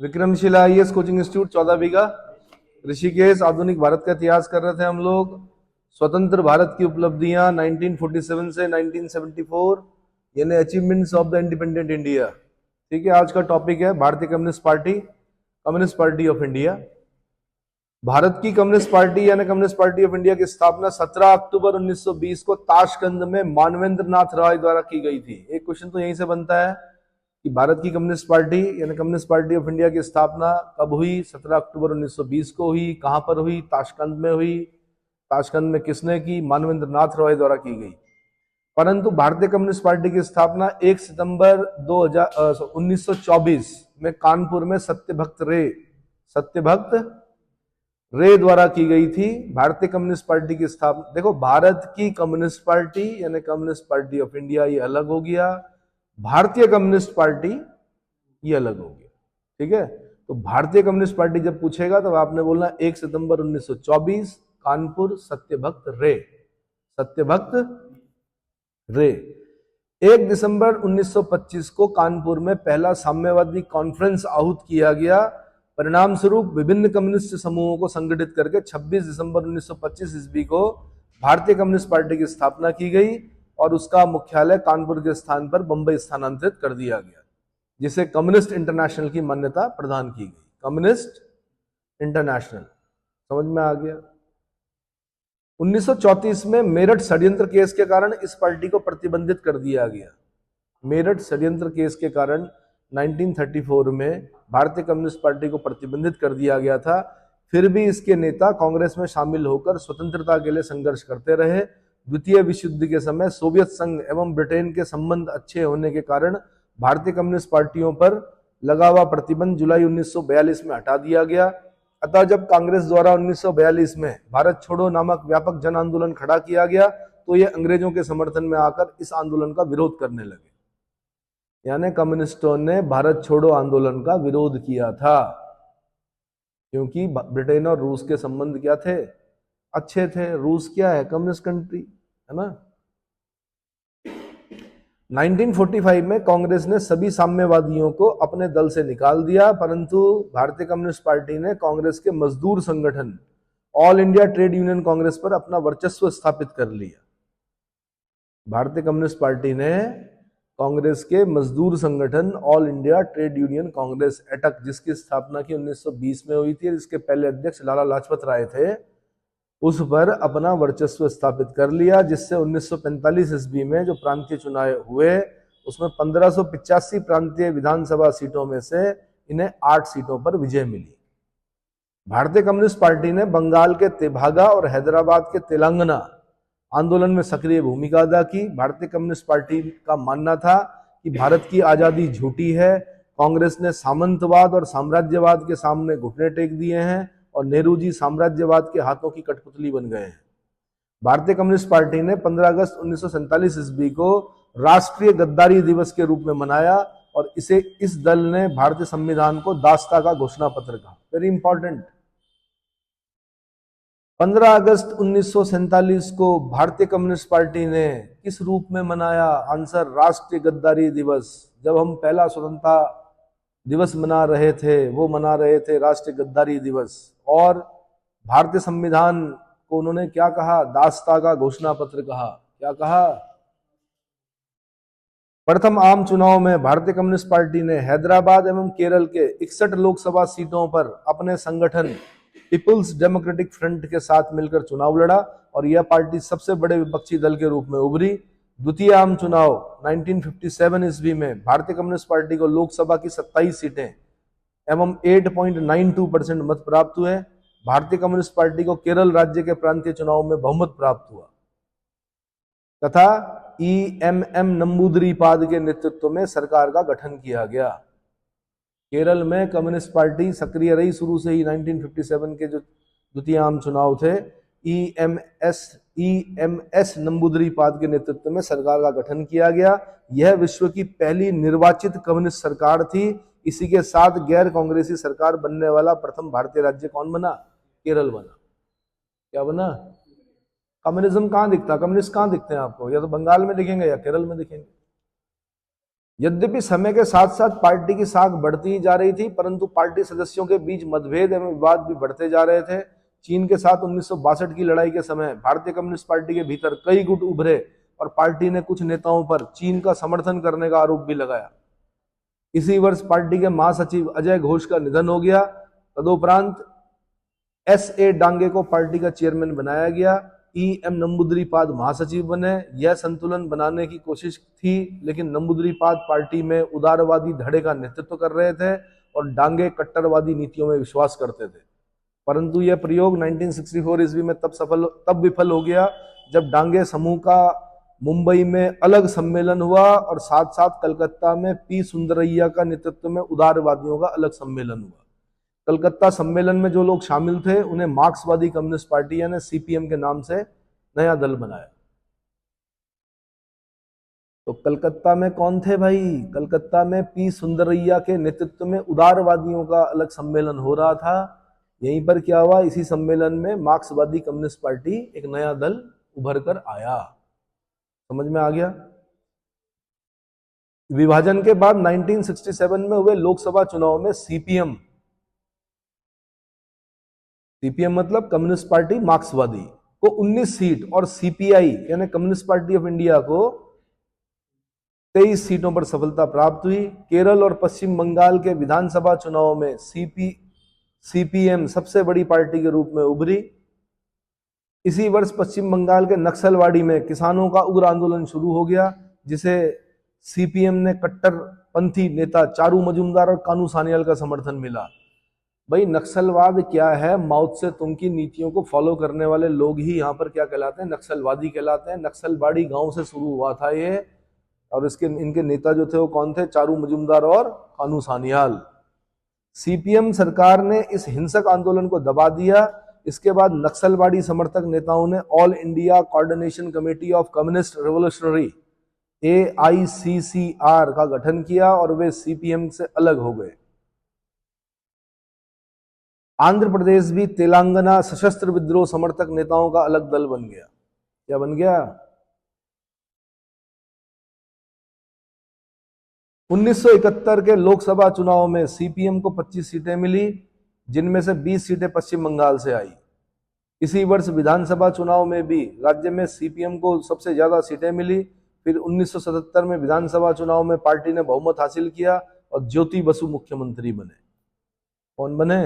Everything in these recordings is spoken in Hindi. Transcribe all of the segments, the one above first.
विक्रमशिला आईएएस कोचिंग इंस्टीट्यूट 14 बीघा ऋषिकेश। आधुनिक भारत का इतिहास कर रहे थे हम लोग। स्वतंत्र भारत की उपलब्धियां 1947 से 1974 यानी achievements of the independent India. ठीक है, आज का टॉपिक है भारतीय communist party of India. Bharat की कम्युनिस्ट पार्टी यानी कम्युनिस्ट पार्टी ऑफ इंडिया की स्थापना 17 अक्टूबर 1920 को ताशकंद में मानवेंद्र नाथ राय द्वारा की गई थी। एक क्वेश्चन तो यहीं से बनता है कि भारत की कम्युनिस्ट पार्टी यानी कम्युनिस्ट पार्टी ऑफ इंडिया की स्थापना कब हुई? 17 अक्टूबर 1920 को हुई। कहां पर हुई? ताशकंद में हुई। ताशकंद में किसने की? मानवेंद्र नाथ राय द्वारा की गई। परंतु भारतीय कम्युनिस्ट पार्टी की स्थापना 1 सितंबर 1924 में कानपुर में सत्यभक्त रे द्वारा की गई थी। भारतीय कम्युनिस्ट पार्टी की स्थापना, देखो, भारत की कम्युनिस्ट पार्टी यानी कम्युनिस्ट पार्टी ऑफ इंडिया ये अलग हो गया, भारतीय कम्युनिस्ट पार्टी ये अलग हो गया। ठीक है, तो भारतीय कम्युनिस्ट पार्टी जब पूछेगा तो आपने बोलना 1 सितंबर 1924 कानपुर सत्यभक्त रे। 1 दिसंबर 1925 को कानपुर में पहला साम्यवादी कॉन्फ्रेंस आहूत किया गया। परिणाम स्वरूप विभिन्न कम्युनिस्ट समूहों को संगठित करके 26 दिसंबर 1925 ईस्वी को भारतीय कम्युनिस्ट पार्टी की स्थापना की गई और उसका मुख्यालय कानपुर के स्थान पर बंबई स्थानांतरित कर दिया गया, जिसे कम्युनिस्ट इंटरनेशनल की मान्यता प्रदान की गई। कम्युनिस्ट इंटरनेशनल, समझ में आ गया? 1934 में मेरठ षड्यंत्र केस के कारण इस पार्टी को प्रतिबंधित कर दिया गया। मेरठ षड्यंत्र केस के कारण 1934 में भारतीय कम्युनिस्ट पार्टी को प्रतिबंधित कर दिया गया था। फिर भी इसके नेता कांग्रेस में शामिल होकर स्वतंत्रता के लिए संघर्ष करते रहे। द्वितीय विश्व युद्ध के समय सोवियत संघ एवं ब्रिटेन के संबंध अच्छे होने के कारण भारतीय कम्युनिस्ट पार्टियों पर लगा हुआ प्रतिबंध जुलाई 1942 में हटा दिया गया। अतः जब कांग्रेस द्वारा 1942 में भारत छोड़ो नामक व्यापक जन आंदोलन खड़ा किया गया तो ये अंग्रेजों के समर्थन में आकर इस आंदोलन का विरोध करने लगे। यानी कम्युनिस्टों ने भारत छोड़ो आंदोलन का विरोध किया था, क्योंकि ब्रिटेन और रूस के संबंध क्या थे? अच्छे थे। रूस क्या है? कम्युनिस्ट कंट्री है ना। 1945 में कांग्रेस ने सभी साम्यवादियों को अपने दल से निकाल दिया, परंतु भारतीय कम्युनिस्ट पार्टी ने कांग्रेस के मजदूर संगठन all India trade union Congress पर अपना वर्चस्व स्थापित कर लिया। भारतीय कम्युनिस्ट पार्टी ने कांग्रेस के मजदूर संगठन all India trade union Congress AITUC, जिसकी स्थापना की 1920 में हुई थी, जिसके पहले अध्यक्ष लाला लाजपत राय थे, उस पर अपना वर्चस्व स्थापित कर लिया, जिससे 1945 ईस्वी में जो प्रांतीय चुनाव हुए उसमें 1585 प्रांतीय विधानसभा सीटों में से इन्हें 8 सीटों पर विजय मिली। भारतीय कम्युनिस्ट पार्टी ने बंगाल के तेभागा और हैदराबाद के तेलंगाना आंदोलन में सक्रिय भूमिका अदा की। भारतीय कम्युनिस्ट पार्टी का मानना था कि भारत की आजादी झूठी है, कांग्रेस ने सामंतवाद और साम्राज्यवाद के सामने घुटने टेक दिए हैं और नेहरू जी साम्राज्यवाद के हाथों की कठपुतली बन गए हैं। भारतीय कम्युनिस्ट पार्टी ने 15 अगस्त 1947 ईस्वी को राष्ट्रीय गद्दारी दिवस के रूप में मनाया और इस दल ने भारतीय संविधान को दास्ता का घोषणा पत्र कहा। Very important. 15 अगस्त 1947 को भारतीय कम्युनिस्ट पार्टी ने किस रूप में मनाया? आंसर, राष्ट्रीय गद्दारी दिवस। जब हम पहला स्वतंत्रता दिवस मना रहे थे वो मना रहे थे राष्ट्रीय गद्दारी दिवस। और भारतीय संविधान को उन्होंने क्या कहा? दास्ता का घोषणा पत्र कहा। क्या कहा? प्रथम आम चुनाव में भारतीय कम्युनिस्ट पार्टी ने हैदराबाद एवं केरल के 61 लोकसभा सीटों पर अपने संगठन पीपुल्स डेमोक्रेटिक फ्रंट के साथ मिलकर चुनाव लड़ा और यह पार्टी सबसे बड़े विपक्षी दल के रूप में उभरी। द्वितीय आम चुनाव 1957 ईस्वी में भारतीय कम्युनिस्ट पार्टी को लोकसभा की 27 सीटें एवं 8.92% मत प्राप्त हुए। भारतीय कम्युनिस्ट पार्टी को केरल राज्य के प्रांतीय चुनाव में बहुमत प्राप्त हुआ तथा EMM नंबूदरीपाद के नेतृत्व में सरकार का गठन किया गया। केरल में कम्युनिस्ट पार्टी सक्रिय रही शुरू से ही। 1957 के जो द्वितीय आम चुनाव थे, EMS नंबूदरीपाद के नेतृत्व में सरकार का गठन किया गया। यह विश्व की पहली निर्वाचित कम्युनिस्ट सरकार थी। इसी के साथ गैर कांग्रेसी सरकार बनने वाला प्रथम भारतीय राज्य कौन बना? केरल बना। क्या बना? कम्युनिज्म कहां दिखता? कम्युनिस्ट कहां दिखते हैं आपको? या तो बंगाल में दिखेंगे या केरल में दिखेंगे। यद्यपि समय के साथ साथ पार्टी की साख बढ़ती ही जा रही थी, परंतु पार्टी सदस्यों के बीच मतभेद एवं विवाद भी बढ़ते जा रहे थे। चीन के साथ 1962 की लड़ाई के समय भारतीय कम्युनिस्ट पार्टी के भीतर कई गुट उभरे और पार्टी ने कुछ नेताओं पर चीन का समर्थन करने का आरोप भी लगाया। इसी वर्ष पार्टी के महासचिव अजय घोष का निधन हो गया। तदुपरांत S.A. डांगे को पार्टी का चेयरमैन बनाया गया। E.M. नंबूदरीपाद महासचिव बने। यह संतुलन बनाने की कोशिश थी, लेकिन नंबूदरीपाद पार्टी में उदारवादी धड़े का नेतृत्व कर रहे थे और डांगे कट्टरवादी नीतियों में विश्वास करते थे। परंतु यह प्रयोग 1964 ईस्वी में तब विफल हो गया जब डांगे समूह का मुंबई में अलग सम्मेलन हुआ और साथ साथ कलकत्ता में पी सुंदरैया का नेतृत्व में उदारवादियों का अलग सम्मेलन हुआ। कलकत्ता सम्मेलन में जो लोग शामिल थे उन्हें मार्क्सवादी कम्युनिस्ट पार्टी यानी सीपीएम के नाम से नया दल बनाया। तो कलकत्ता में कौन थे भाई? कलकत्ता में पी सुंदरैया के नेतृत्व में उदारवादियों का अलग सम्मेलन हो रहा था। यहीं पर क्या हुआ? इसी सम्मेलन में मार्क्सवादी कम्युनिस्ट पार्टी एक नया दल उभर कर आया। समझ में आ गया? विभाजन के बाद 1967 में हुए लोकसभा चुनाव में सीपीएम मतलब कम्युनिस्ट पार्टी मार्क्सवादी को 19 सीट और सीपीआई यानी कम्युनिस्ट पार्टी ऑफ इंडिया को 23 सीटों पर सफलता प्राप्त हुई। केरल और पश्चिम बंगाल के विधानसभा चुनाव में सीपीएम सबसे बड़ी पार्टी के रूप में उभरी। इसी वर्ष पश्चिम बंगाल के नक्सलवाड़ी में किसानों का उग्र आंदोलन शुरू हो गया, जिसे सीपीएम ने कट्टरपंथी नेता चारू मजूमदार और कानू सान्याल का समर्थन मिला। भाई नक्सलवाद क्या है? माओ से तुम की नीतियों को फॉलो करने वाले लोग ही यहाँ पर क्या कहलाते हैं? नक्सलवादी कहलाते हैं। नक्सलवाड़ी गांव से शुरू हुआ था ये, और इनके नेता जो थे वो कौन थे? चारू मजूमदार और कानू सान्याल। सीपीएम सरकार ने इस हिंसक आंदोलन को दबा दिया। इसके बाद नक्सलवाड़ी समर्थक नेताओं ने all India coordination committee of communist revolutionary AICCR का गठन किया और वे सीपीएम से अलग हो गए। आंध्र प्रदेश भी तेलंगाना सशस्त्र विद्रोह समर्थक नेताओं का अलग दल बन गया। क्या बन गया? 1971 के लोकसभा चुनाव में सीपीएम को 25 सीटें मिली, जिनमें से 20 सीटें पश्चिम बंगाल से आई। इसी वर्ष विधानसभा चुनाव में भी राज्य में सीपीएम को सबसे ज्यादा सीटें मिली। फिर 1977 में विधानसभा चुनाव में पार्टी ने बहुमत हासिल किया और ज्योति बसु मुख्यमंत्री बने। कौन बने?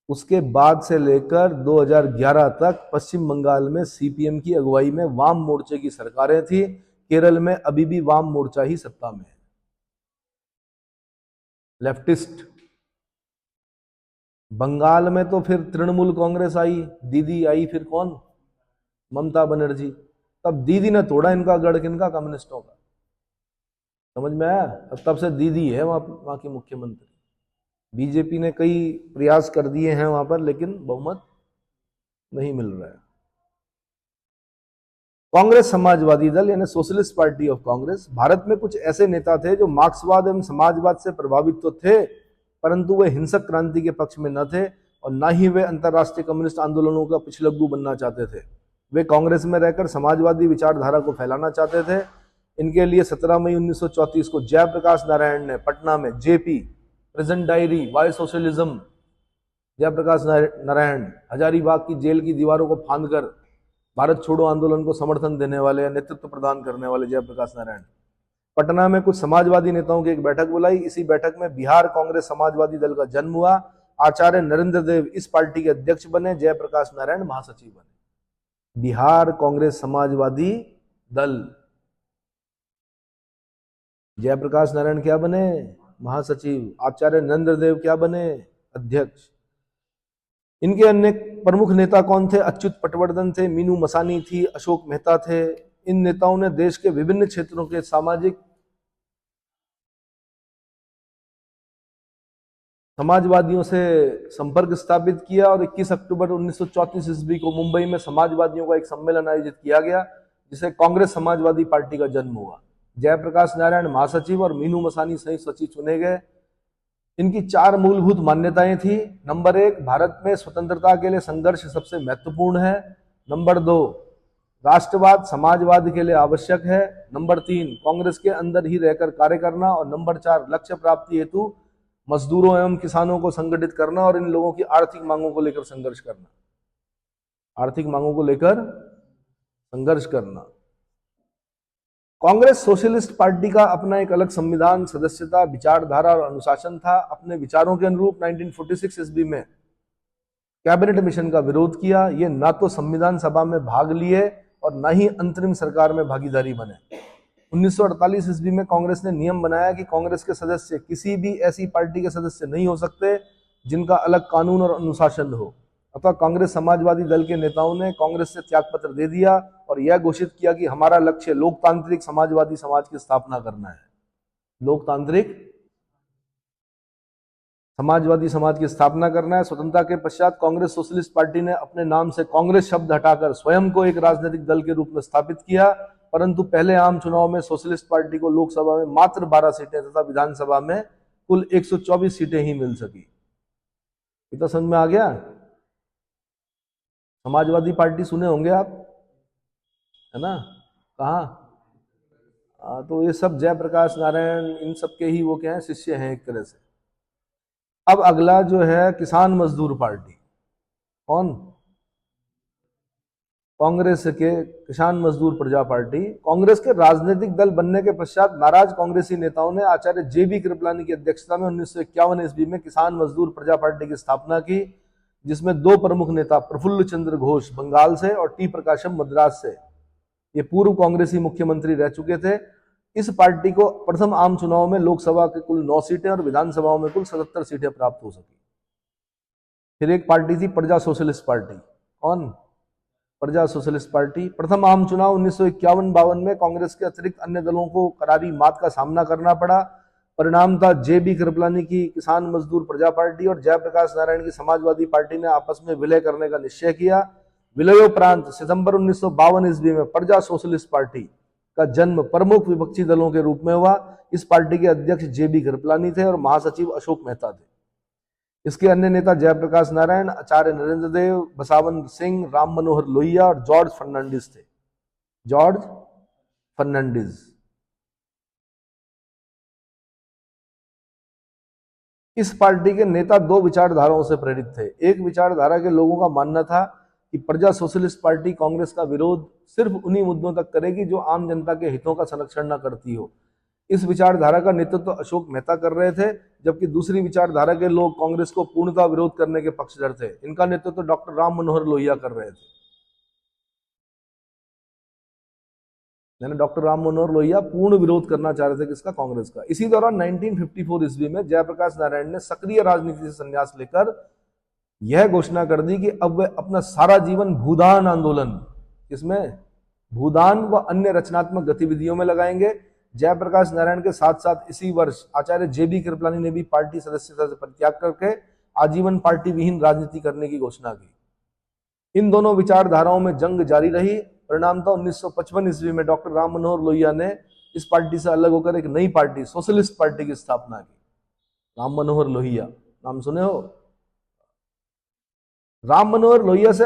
उसके बाद से लेकर 2011 तक पश्चिम बंगाल में सीपीएम की अगुवाई में वाम मोर्चे की सरकारें थी। केरल में अभी भी वाम मोर्चा ही सत्ता में है, लेफ्टिस्ट। बंगाल में तो फिर तृणमूल कांग्रेस आई, दीदी आई, फिर कौन? ममता बनर्जी। तब दीदी ने तोड़ा इनका गढ़, किनका? कम्युनिस्टों का। समझ में आया? तब से दीदी है वहां की मुख्यमंत्री। बीजेपी ने कई प्रयास कर दिए हैं वहां पर, लेकिन बहुमत नहीं मिल रहा है। कांग्रेस समाजवादी दल यानी socialist party of Congress. Bharat में कुछ ऐसे नेता थे जो मार्क्सवाद एवं समाजवाद से प्रभावित तो थे, परंतु वे हिंसक क्रांति के पक्ष में न थे और न ही वे अंतर्राष्ट्रीय कम्युनिस्ट आंदोलनों का पिछलग्गू बनना चाहते थे। वे कांग्रेस में रहकर समाजवादी विचारधारा को फैलाना चाहते थे। इनके लिए 17 मई 1934 को जयप्रकाश नारायण ने पटना में JP present diary why socialism, Jayaprakash Narayan Hazaribagh की जेल की दीवारों को फांदकर भारत छोड़ो आंदोलन को समर्थन देने वाले या नेतृत्व प्रदान करने वाले जयप्रकाश नारायण पटना में कुछ समाजवादी नेताओं की एक बैठक बुलाई। इसी बैठक में बिहार कांग्रेस समाजवादी दल का जन्म हुआ। आचार्य नरेंद्र देव इस पार्टी के अध्यक्ष बने, जयप्रकाश नारायण महासचिव बने। बिहार कांग्रेस समाजवादी दल, जयप्रकाश नारायण क्या बने? महासचिव। आचार्य नरेंद्र देव क्या बने? अध्यक्ष। इनके अन्य प्रमुख नेता कौन थे? अच्युत पटवर्धन थे, मीनू मसानी थी, अशोक मेहता थे। इन नेताओं ने देश के विभिन्न क्षेत्रों के समाजवादियों से संपर्क स्थापित किया और 21 अक्टूबर 1934 ईस्वी को मुंबई में समाजवादियों का एक सम्मेलन आयोजित किया गया, जिसे कांग्रेस समाजवादी पार्टी का जन्म हुआ। जयप्रकाश नारायण महासचिव और मीनू मसानी संयुक्त सचिव चुने गए। इनकी 4 मूलभूत मान्यताएं थी। नंबर 1, भारत में स्वतंत्रता के लिए संघर्ष सबसे महत्वपूर्ण है। नंबर 2, राष्ट्रवाद समाजवाद के लिए आवश्यक है। नंबर 3, कांग्रेस के अंदर ही रहकर कार्य करना। और नंबर 4, लक्ष्य प्राप्ति हेतु मजदूरों एवं किसानों को संगठित करना और इन लोगों की आर्थिक मांगों को लेकर संघर्ष करना। आर्थिक मांगों को लेकर संघर्ष करना। कांग्रेस सोशलिस्ट पार्टी का अपना एक अलग संविधान, सदस्यता, विचारधारा और अनुशासन था। अपने विचारों के अनुरूप 1946 ईस्वी में कैबिनेट मिशन का विरोध किया। ये ना तो संविधान सभा में भाग लिए और न ही अंतरिम सरकार में भागीदारी बने। 1948 ईस्वी में कांग्रेस ने नियम बनाया कि कांग्रेस के सदस्य किसी भी ऐसी पार्टी के सदस्य नहीं हो सकते जिनका अलग कानून और अनुशासन हो। अतः कांग्रेस समाजवादी दल के नेताओं ने कांग्रेस से त्यागपत्र दे दिया और यह घोषित किया कि हमारा लक्ष्य लोकतांत्रिक समाजवादी समाज की स्थापना करना है। लोकतांत्रिक समाजवादी समाज की स्थापना करना है। स्वतंत्रता के पश्चात कांग्रेस सोशलिस्ट पार्टी ने अपने नाम से कांग्रेस शब्द हटाकर स्वयं को एक राजनीतिक दल के रूप में स्थापित किया, परंतु पहले आम चुनाव में सोशलिस्ट पार्टी को लोकसभा में मात्र 12 सीटें तथा विधानसभा में कुल 124 सीटें ही मिल सकी। इतना समझ में आ गया? समाजवादी पार्टी सुने होंगे आप, है ना? कहाँ? तो ये सब जयप्रकाश नारायण इन सब के ही वो क्या है, शिष्य हैं एक तरह से। अब अगला जो है किसान मजदूर पार्टी। कौन? कांग्रेस के किसान मजदूर प्रजा पार्टी। कांग्रेस के राजनीतिक दल बनने के पश्चात नाराज कांग्रेसी नेताओं ने आचार्य जेबी कृपलानी की अध्यक्षता में 1951 ईस्वी में किसान मजदूर प्रजा पार्टी की स्थापना की, जिसमें 2 प्रमुख नेता प्रफुल्ल चंद्र घोष बंगाल से और टी प्रकाशम मद्रास से, ये पूर्व कांग्रेसी मुख्यमंत्री रह चुके थे। इस पार्टी को प्रथम आम चुनाव में लोकसभा के कुल 9 सीटें और विधानसभाओं में कुल 77 सीटें प्राप्त हो सकी। फिर एक पार्टी थी प्रजा सोशलिस्ट पार्टी। कौन? प्रजा सोशलिस्ट पार्टी। प्रथम आम चुनाव 1951-52 में कांग्रेस के अतिरिक्त अन्य दलों को करारी मात का सामना करना पड़ा। परिणाम था जेबी कृपलानी की किसान मजदूर प्रजा पार्टी और जयप्रकाश नारायण की समाजवादी पार्टी ने आपस में विलय करने का निश्चय किया। विलयोपरांत सितंबर 1952 ईस्वी में प्रजा सोशलिस्ट पार्टी का जन्म प्रमुख विपक्षी दलों के रूप में हुआ। इस पार्टी के अध्यक्ष जेबी कृपलानी थे और महासचिव अशोक मेहता थे। इसके अन्य नेता जयप्रकाश नारायण, आचार्य नरेंद्र देव, बसावन सिंह, राम मनोहर लोहिया और जॉर्ज फर्नांडिस थे। जॉर्ज फर्नांडिस। इस पार्टी के नेता 2 विचारधाराओं से प्रेरित थे। एक विचारधारा के लोगों का मानना था कि प्रजा सोशलिस्ट पार्टी कांग्रेस का विरोध सिर्फ उन्हीं मुद्दों तक करेगी जो आम जनता के हितों का संरक्षण न करती हो। इस विचारधारा का नेतृत्व अशोक मेहता कर रहे थे, जबकि दूसरी विचारधारा के लोग कांग्रेस को पूर्णतः विरोध करने के पक्षधर थे। इनका नेतृत्व डॉक्टर राम मनोहर लोहिया कर रहे थे। डॉक्टर राम मनोहर लोहिया पूर्ण विरोध करना चाह रहे थे किसका? कांग्रेस का। इसी दौरान 1954 ईस्वी में जयप्रकाश नारायण ने सक्रिय राजनीति से संन्यास लेकर यह घोषणा कर दी कि अब वे अपना सारा जीवन भूदान आंदोलन, इसमें भूदान व अन्य रचनात्मक गतिविधियों में लगाएंगे। जयप्रकाश नारायण के साथ साथ इसी वर्ष आचार्य जेबी कृपलानी ने भी पार्टी सदस्यता से परित्याग करके आजीवन पार्टी विहीन राजनीति करने की घोषणा की। इन दोनों विचारधाराओं में जंग जारी रही। परिणाम था 1955 ईस्वी में डॉक्टर राम मनोहर लोहिया ने इस पार्टी से अलग होकर एक नई पार्टी सोशलिस्ट पार्टी की स्थापना की। राम मनोहर लोहिया नाम सुने हो? राम मनोहर लोहिया से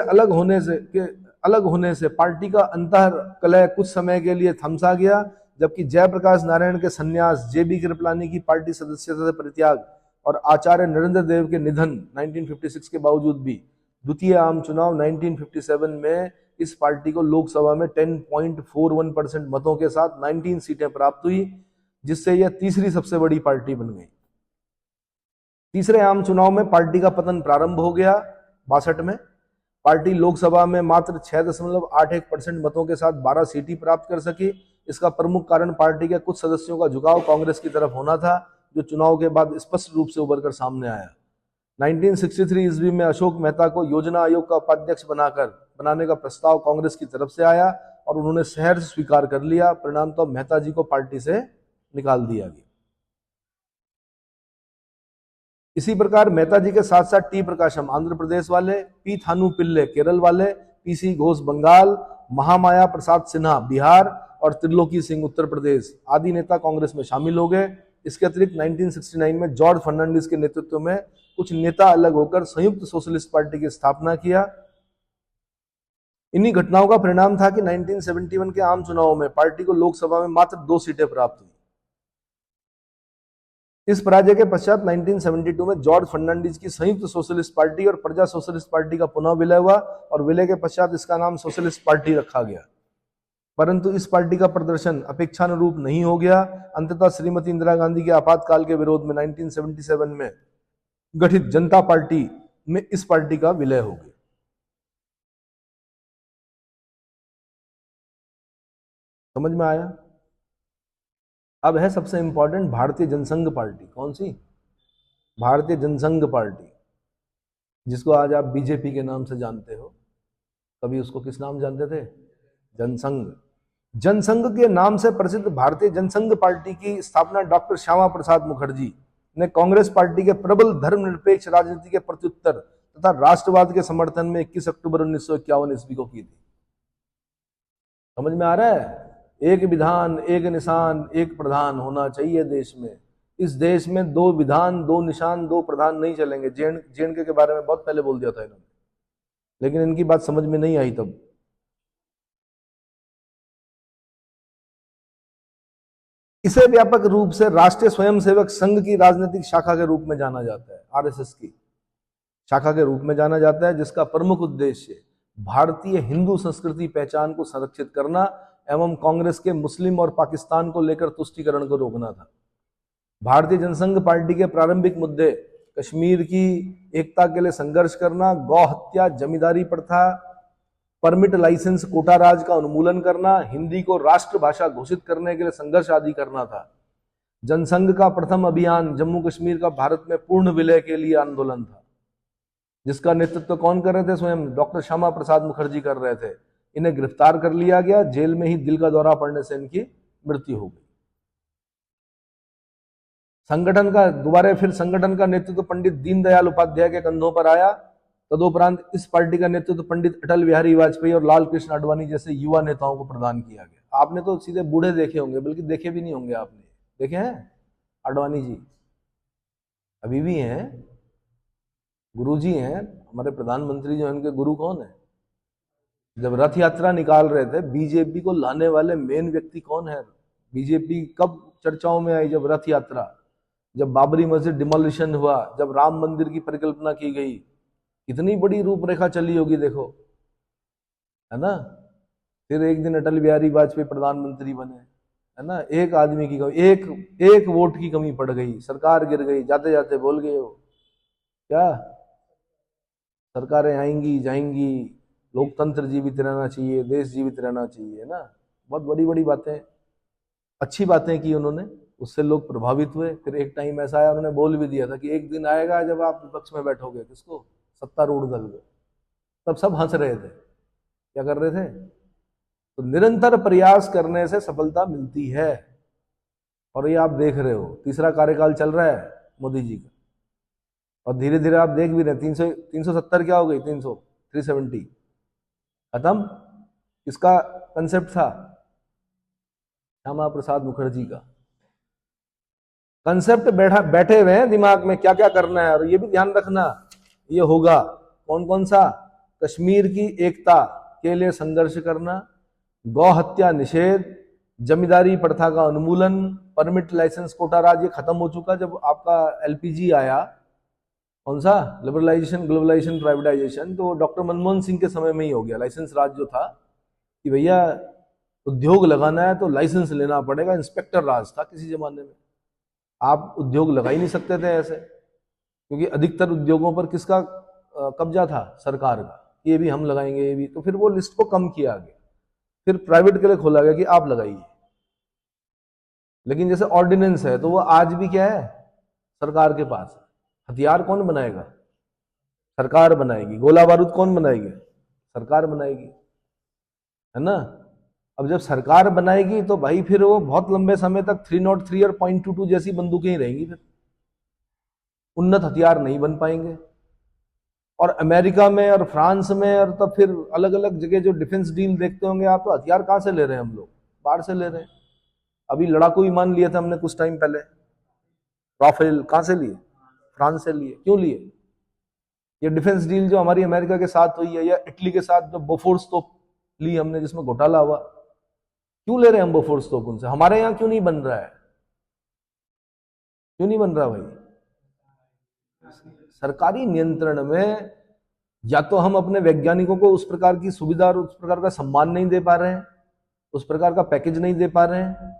अलग होने से पार्टी का अंतर कलह कुछ समय के लिए थमसा गया, जबकि जयप्रकाश नारायण के संन्यास, जेबी कृपलानी की पार्टी सदस्यता से परित्याग और आचार्य नरेंद्र देव के निधन 1956 के बावजूद भी द्वितीय आम चुनाव 1957 में इस पार्टी को लोकसभा में 10.41% मतों के साथ 19 सीटें प्राप्त हुई, जिससे यह तीसरी सबसे बड़ी पार्टी बन गई। तीसरे आम चुनाव में पार्टी का पतन प्रारंभ हो गया 62 में। पार्टी लोकसभा में मात्र 6.81% मतों के साथ 12 सीटें प्राप्त कर सकी। इसका प्रमुख कारण पार्टी के कुछ सदस्यों का झुकाव कांग्रेस की तरफ होना था, जो चुनाव के बाद स्पष्ट रूप से उभर कर सामने आया। 1963 ईस्वी में अशोक मेहता को योजना आयोग का उपाध्यक्ष बनाने का प्रस्ताव कांग्रेस की तरफ से आया और उन्होंने सहर्ष स्वीकार कर लिया। परिणाम तो मेहता जी को पार्टी से निकाल दिया गया। इसी प्रकार मेहता जी के साथ साथ टी प्रकाशम आंध्र प्रदेश वाले, पी थानू पिल्ले केरल वाले, पीसी घोष बंगाल, महामाया प्रसाद सिन्हा बिहार और त्रिलोकी सिंह उत्तर प्रदेश आदि नेता कांग्रेस में शामिल हो गए। इसके अतिरिक्त 1969 में जॉर्ज फर्नांडिस के नेतृत्व में कुछ नेता अलग होकर संयुक्त सोशलिस्ट पार्टी की स्थापना किया। इन्हीं घटनाओं का परिणाम था कि 1971 के आम चुनाव में पार्टी को लोकसभा में मात्र 2 सीटें प्राप्त हुई। इस पराजय के पश्चात 1972 में जॉर्ज फर्नांडिस की संयुक्त सोशलिस्ट पार्टी और प्रजा सोशलिस्ट पार्टी का पुनः विलय हुआ और विलय के पश्चात इसका नाम सोशलिस्ट पार्टी रखा गया। परंतु इस पार्टी का प्रदर्शन अपेक्षानुरूप नहीं हो गया। अंततः श्रीमती इंदिरा गांधी के आपातकाल के विरोध में 1977 में गठित जनता पार्टी में इस पार्टी का विलय हो गया। समझ में आया? अब है सबसे इंपॉर्टेंट भारतीय जनसंघ पार्टी। कौन सी? भारतीय जनसंघ पार्टी, जिसको आज आप बीजेपी के नाम से जानते हो। कभी उसको किस नाम जानते थे? जनसंघ। जनसंघ के नाम से प्रसिद्ध भारतीय जनसंघ पार्टी की स्थापना डॉक्टर श्यामा प्रसाद मुखर्जी ने कांग्रेस पार्टी के प्रबल धर्मनिरपेक्ष राजनीति के प्रत्युत्तर तथा राष्ट्रवाद के समर्थन में 21 अक्टूबर 1951 ईस्वी को की थी। समझ में आ रहा है? एक विधान, एक निशान, एक प्रधान होना चाहिए देश में। इस देश में 2 विधान, 2 निशान, 2 प्रधान नहीं चलेंगे। जेएनके के बारे में बहुत पहले बोल दिया था इन्होंने, लेकिन इनकी बात समझ में नहीं आई तब। इसे व्यापक रूप से राष्ट्रीय स्वयंसेवक संघ की राजनीतिक शाखा के रूप में जाना जाता है, आरएसएस की शाखा के रूप में जाना जाता है, जिसका प्रमुख उद्देश्य भारतीय हिंदू संस्कृति पहचान को संरक्षित करना एवं कांग्रेस के मुस्लिम और पाकिस्तान को लेकर तुष्टीकरण को रोकना था। भारतीय जनसंघ पार्टी के प्रारंभिक मुद्दे कश्मीर की एकता के लिए संघर्ष करना, गौ हत्या, जमींदारी प्रथा, परमिट लाइसेंस कोटा राज का उन्मूलन करना, हिंदी को राष्ट्रभाषा घोषित करने के लिए संघर्ष आदि करना था। जनसंघ का प्रथम अभियान जम्मू कश्मीर का भारत में पूर्ण विलय के लिए आंदोलन था, जिसका नेतृत्व कौन कर रहे थे? स्वयं डॉक्टर श्यामा प्रसाद मुखर्जी कर रहे थे। इन्हें गिरफ्तार कर लिया गया, जेल में ही दिल का दौरा पड़ने से इनकी मृत्यु हो गई। संगठन का नेतृत्व पंडित दीनदयाल उपाध्याय के कंधों पर आया। तदुपरांत इस पार्टी का नेतृत्व पंडित अटल बिहारी वाजपेयी और लाल कृष्ण आडवाणी जैसे युवा नेताओं को प्रदान किया गया। आपने तो सीधे बूढ़े देखे होंगे, बल्कि देखे भी नहीं होंगे। आपने देखे हैं आडवाणी जी? अभी भी हैं, गुरुजी हैं हमारे प्रधानमंत्री जो, इनके गुरु कौन है? जब रथ यात्रा निकाल रहे थे, बीजेपी को लाने वाले मेन व्यक्ति कौन है? बीजेपी कब चर्चाओं में आई? जब रथ यात्रा, जब बाबरी मस्जिद डिमोलिशन हुआ, जब राम मंदिर की परिकल्पना की गई, कितनी बड़ी रूपरेखा चली होगी देखो, है ना। फिर एक दिन अटल बिहारी वाजपेयी प्रधानमंत्री बने, है ना। एक आदमी की कमी, एक वोट की कमी पड़ गई, सरकार गिर गई। जाते जाते बोल गए हो क्या? सरकारें आएंगी जाएंगी, लोकतंत्र जीवित रहना चाहिए, देश जीवित रहना चाहिए, ना। बहुत बड़ी बड़ी बातें, अच्छी बातें की उन्होंने, उससे लोग प्रभावित हुए। फिर एक टाइम ऐसा आया, उन्होंने बोल भी दिया था कि एक दिन आएगा जब आप विपक्ष में बैठोगे, किसको? सत्तारूढ़ दल को। तब सब हंस रहे थे। क्या कर रहे थे? तो निरंतर प्रयास करने से सफलता मिलती है, और ये आप देख रहे हो, तीसरा कार्यकाल चल रहा है मोदी जी का, और धीरे धीरे आप देख भी रहे हैं 370 क्या हो गई, 370 खत्म। किसका कंसेप्ट था? श्यामा प्रसाद मुखर्जी का कंसेप्ट बैठे हुए हैं दिमाग में, क्या क्या करना है। और ये भी ध्यान रखना, ये होगा कौन कौन सा? कश्मीर की एकता के लिए संघर्ष करना, गौ हत्या निषेध, जमींदारी प्रथा का उन्मूलन, परमिट लाइसेंस कोटा राज ये खत्म हो चुका। जब आपका एलपीजी आया, कौन सा? लिबरलाइजेशन, ग्लोबलाइजेशन, प्राइवेटाइजेशन, तो डॉक्टर मनमोहन सिंह के समय में ही हो गया। लाइसेंस राज जो था कि भैया उद्योग लगाना है तो लाइसेंस लेना पड़ेगा, इंस्पेक्टर राज था किसी जमाने में। आप उद्योग लगा ही नहीं सकते थे ऐसे, क्योंकि अधिकतर उद्योगों पर किसका कब्जा था? सरकार का। ये भी हम लगाएंगे, ये भी। तो फिर वो लिस्ट को कम किया गया, फिर प्राइवेट के लिए खोला गया कि आप लगाइए। लेकिन जैसे ऑर्डिनेंस है, तो वो आज भी क्या है? सरकार के पास है। हथियार कौन बनाएगा? सरकार बनाएगी। गोला बारूद कौन बनाएगी? सरकार बनाएगी, है ना। अब जब सरकार बनाएगी तो भाई फिर वो बहुत लंबे समय तक 303 और .22 जैसी बंदूकें ही रहेंगी, फिर उन्नत हथियार नहीं बन पाएंगे। और अमेरिका में और फ्रांस में और तब फिर अलग अलग जगह जो डिफेंस डील देखते होंगे आप, तो हथियार कहां से ले रहे हैं हम लोग? बाहर से ले रहे हैं। अभी लड़ाकू विमान लिए थे हमने कुछ टाइम पहले, राफेल, कहां से लिए? फ्रांस से लिए। क्यों लिए? ये डिफेंस डील जो हमारी अमेरिका के साथ हुई है, या इटली के साथ जो बोफोर्स तो ली हमने जिसमें घोटाला हुआ, क्यों ले रहे हैं हम बोफोर्स तोप उनसे? हमारे यहाँ क्यों नहीं बन रहा है? क्यों नहीं बन रहा भाई? सरकारी नियंत्रण में या तो हम अपने वैज्ञानिकों को उस प्रकार की सुविधा और उस प्रकार का सम्मान नहीं दे पा रहे हैं, उस प्रकार का पैकेज नहीं दे पा रहे हैं।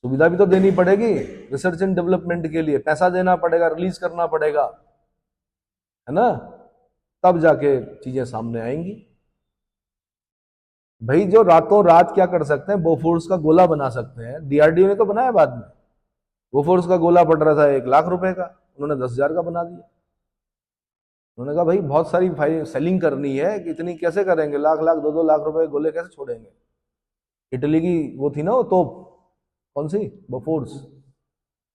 सुविधा भी तो देनी पड़ेगी, रिसर्च एंड डेवलपमेंट के लिए पैसा देना पड़ेगा, रिलीज करना पड़ेगा, है ना, तब जाके चीजें सामने आएंगी। भाई जो रातों रात क्या कर सकते हैं, बोफोर्स का गोला बना सकते हैं, डीआरडीओ ने तो बनाया बाद में। बोफोर्स का गोला पड़ रहा था 1 लाख रुपए का, उन्होंने 10,000 का बना दिया। उन्होंने कहा भाई बहुत सारी सेलिंग करनी है, कि इतनी कैसे करेंगे, लाख लाख 2-2 लाख रुपए गोले कैसे छोड़ेंगे। इटली की वो थी ना वो तोप, कौन सी, बोफोर्स,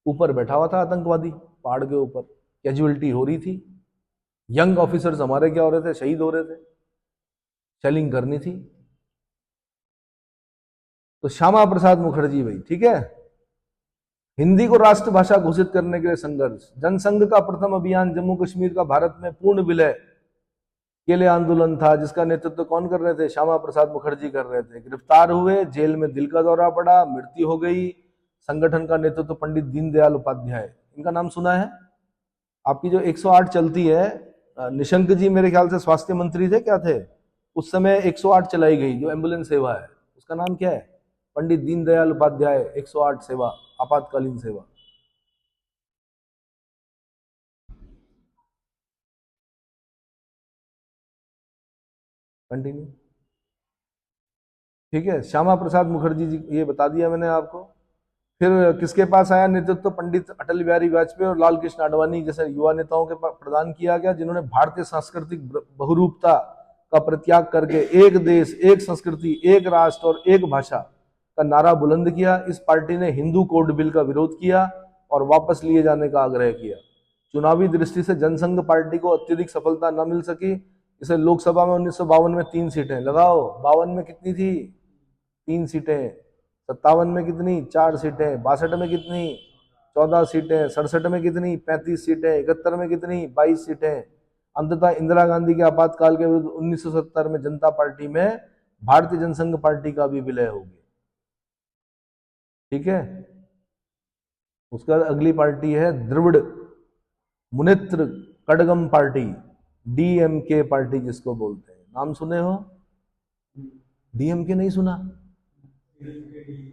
ऊपर बैठा हुआ था आतंकवादी पहाड़ के ऊपर, कैजुअलिटी हो रही थी, यंग ऑफिसर्स हमारे क्या हो रहे थे, शहीद हो रहे थे, सेलिंग करनी थी। तो श्यामा प्रसाद मुखर्जी भाई, ठीक है, हिंदी को राष्ट्रभाषा घोषित करने के लिए संघर्ष, जनसंघ का प्रथम अभियान जम्मू कश्मीर का भारत में पूर्ण विलय के लिए आंदोलन था, जिसका नेतृत्व कौन कर रहे थे, श्यामा प्रसाद मुखर्जी कर रहे थे। गिरफ्तार हुए, जेल में दिल का दौरा पड़ा, मृत्यु हो गई। संगठन का नेतृत्व पंडित दीनदयाल उपाध्याय, इनका नाम सुना है? आपकी जो 108 चलती है, निशंक जी मेरे ख्याल से स्वास्थ्य मंत्री थे, क्या थे उस समय, 108 चलाई गई जो एम्बुलेंस सेवा है, उसका नाम क्या है? पंडित दीनदयाल उपाध्याय 108 सेवा, आपातकालीन सेवा। कंटिन्यू, ठीक है, श्यामा प्रसाद मुखर्जी जी, ये बता दिया मैंने आपको। फिर किसके पास आया नेतृत्व? पंडित अटल बिहारी वाजपेयी और लाल कृष्ण आडवाणी जैसे युवा नेताओं के पास प्रदान किया गया, जिन्होंने भारतीय सांस्कृतिक बहुरूपता का परित्याग करके एक देश, एक संस्कृति, एक राष्ट्र और एक भाषा का नारा बुलंद किया। इस पार्टी ने हिंदू कोड बिल का विरोध किया और वापस लिए जाने का आग्रह किया। चुनावी दृष्टि से जनसंघ पार्टी को अत्यधिक सफलता न मिल सकी। इसे लोकसभा में 1952 में 3 सीटें, लगाओ, 52 में कितनी थी? 3 सीटें, 57 में कितनी? 4 सीटें, 62 में कितनी? 14 सीटें, 67 में कितनी? 35 सीटें, 71 में कितनी? 22 सीटें। अंततः इंदिरा गांधी के आपातकाल के विरुद्ध 1970 में जनता पार्टी में भारतीय जनसंघ पार्टी का भी विलय हो गया, ठीक है। उसके बाद अगली पार्टी है Dravida Munnetra Kazhagam party, DMK party जिसको बोलते हैं, नाम सुने हो? डीएमके नहीं सुना?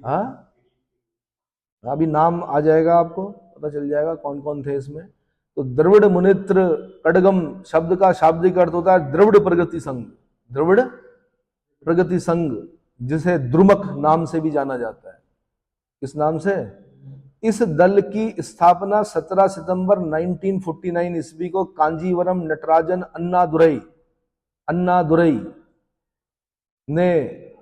हाँ, अभी नाम आ जाएगा, आपको पता चल जाएगा कौन कौन थे इसमें। तो द्रविड़ मुनेत्र कड़गम शब्द का शाब्दिक अर्थ होता है द्रविड़ प्रगति संघ, द्रविड़ प्रगति संघ, जिसे द्रुमक नाम से भी जाना जाता है। किस नाम से? इस दल की स्थापना 17 सितंबर 1949 ईस्वी को कांजीवरम नटराजन अन्नादुरई ने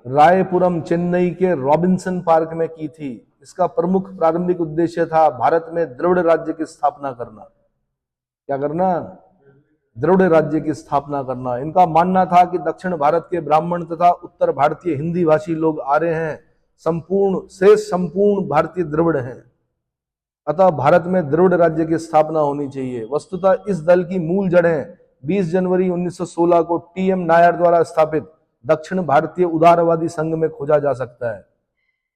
रायपुरम चेन्नई के रॉबिन्सन पार्क में की थी। इसका प्रमुख प्रारंभिक उद्देश्य था भारत में द्रविड़ राज्य की स्थापना करना। क्या करना? द्रविड़ राज्य की स्थापना करना। इनका मानना था कि दक्षिण भारत के ब्राह्मण तथा उत्तर भारतीय हिंदी भाषी लोग आर्य हैं, संपूर्ण भारतीय द्रविड़ हैं, अतः भारत में द्रविड़ राज्य की स्थापना होनी चाहिए। वस्तुतः इस दल की मूल जड़ें 20 जनवरी 1916 को टीएम नायर द्वारा स्थापित दक्षिण भारतीय उदारवादी संघ में खोजा जा सकता है।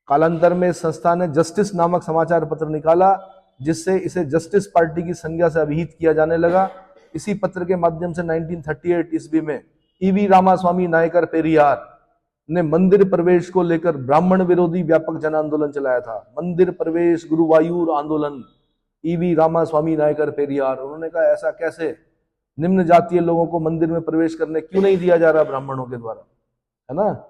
कालांतर में इस संस्था ने जस्टिस नामक समाचार पत्र निकाला, जिससे इसे जस्टिस पार्टी की संज्ञा से अभिहित किया जाने लगा। इसी पत्र के माध्यम से 1938 ईस्वी में ईवी रामास्वामी नायकर पेरियार ने मंदिर प्रवेश को लेकर ब्राह्मण विरोधी व्यापक जन आंदोलन चलाया था। मंदिर प्रवेश गुरुवायूर आंदोलन, ईवी रामास्वामी नायकर पेरियार। उन्होंने कहा ऐसा कैसे, निम्न जातीय लोगों को मंदिर में प्रवेश करने क्यों नहीं दिया जा रहा ब्राह्मणों के द्वारा, है ना।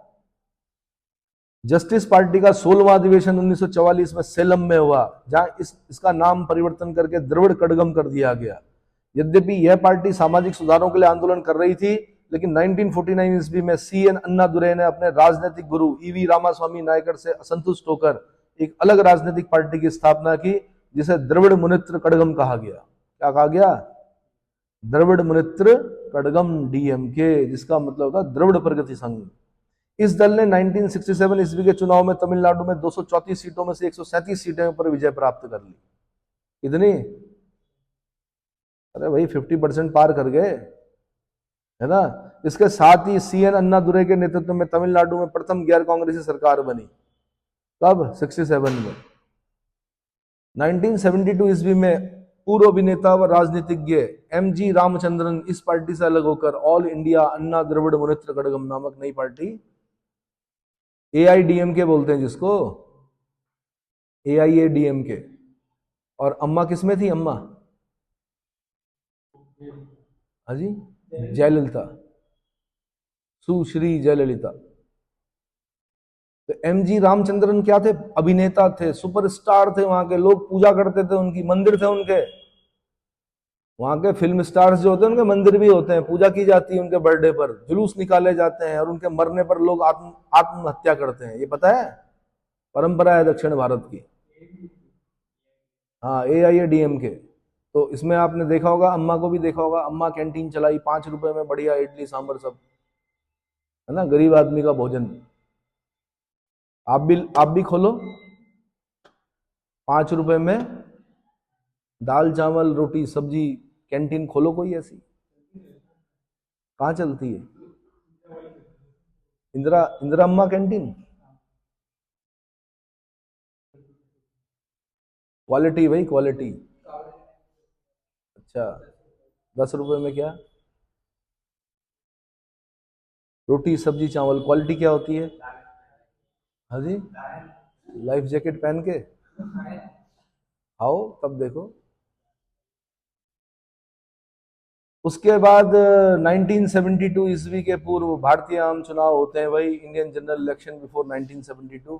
जस्टिस पार्टी का 16वां अधिवेशन 1944 में सेलम में हुआ, जहां इसका नाम परिवर्तन करके द्रविड़ कड़गम कर दिया गया। यद्यपि यह पार्टी सामाजिक सुधारों के लिए आंदोलन कर रही थी, लेकिन 1949 ईस्वी में सीएन अन्नादुरई ने अपने राजनीतिक गुरु ईवी रामास्वामी नायकर से असंतुष्ट होकर एक अलग राजनीतिक पार्टी की स्थापना की, जिसे द्रविड़ मुनेत्र कड़गम कहा गया। क्या कहा गया? द्रविड़ मुनेत्र कड़गम, डीएमके, जिसका मतलब होता है द्रविड़ प्रगति संघ। इस दल ने 1967 ईस्वी के चुनाव में तमिलनाडु में 234 सीटों में से 137 सीटें पर विजय प्राप्त कर ली। कितनी? अरे भाई 50% पार कर गए, है ना। इसके साथ ही CN अन्नादुरै के नेतृत्व में तमिलनाडु में प्रथम गैर कांग्रेसी सरकार बनी। कब? 67 में। 1972 ईस्वी में पूर्व अभिनेता व राजनीतिज्ञ MG रामचंद्रन इस पार्टी से अलग होकर ऑल इंडिया अन्ना द्रविड़ मुनेत्र कड़गम नामक नई पार्टी, AIDMK बोलते हैं जिसको, AIADMK। और अम्मा किसमें थी? अम्मा, हाँ जी, जयललिता, सुश्री जयललिता। तो MG रामचंद्रन क्या थे? अभिनेता थे, सुपरस्टार थे, वहां के लोग पूजा करते थे उनकी, मंदिर थे उनके। वहां के फिल्म स्टार्स जो होते हैं उनके मंदिर भी होते हैं, पूजा की जाती है उनके बर्थडे पर, जुलूस निकाले जाते हैं और उनके मरने पर लोग आत्महत्या करते हैं। ये पता है? परंपरा है दक्षिण भारत की। हाँ, AIADMK। तो इसमें आपने देखा होगा, अम्मा को भी देखा होगा, अम्मा कैंटीन चलाई, 5 रुपए में बढ़िया इडली सांभर सब, है ना, गरीब आदमी का भोजन। आप भी खोलो, 5 रुपए में दाल चावल रोटी सब्जी कैंटीन खोलो कोई ऐसी। कहाँ चलती है? इंदिरा अम्मा कैंटीन। क्वालिटी भाई, क्वालिटी। अच्छा, 10 रुपए में क्या? रोटी सब्जी चावल। क्वालिटी क्या होती है? हाँ जी, लाइफ जैकेट पहन के आओ तब देखो। उसके बाद 1972 ईस्वी के पूर्व भारतीय आम चुनाव होते हैं भाई, इंडियन जनरल इलेक्शन बिफोर 1972।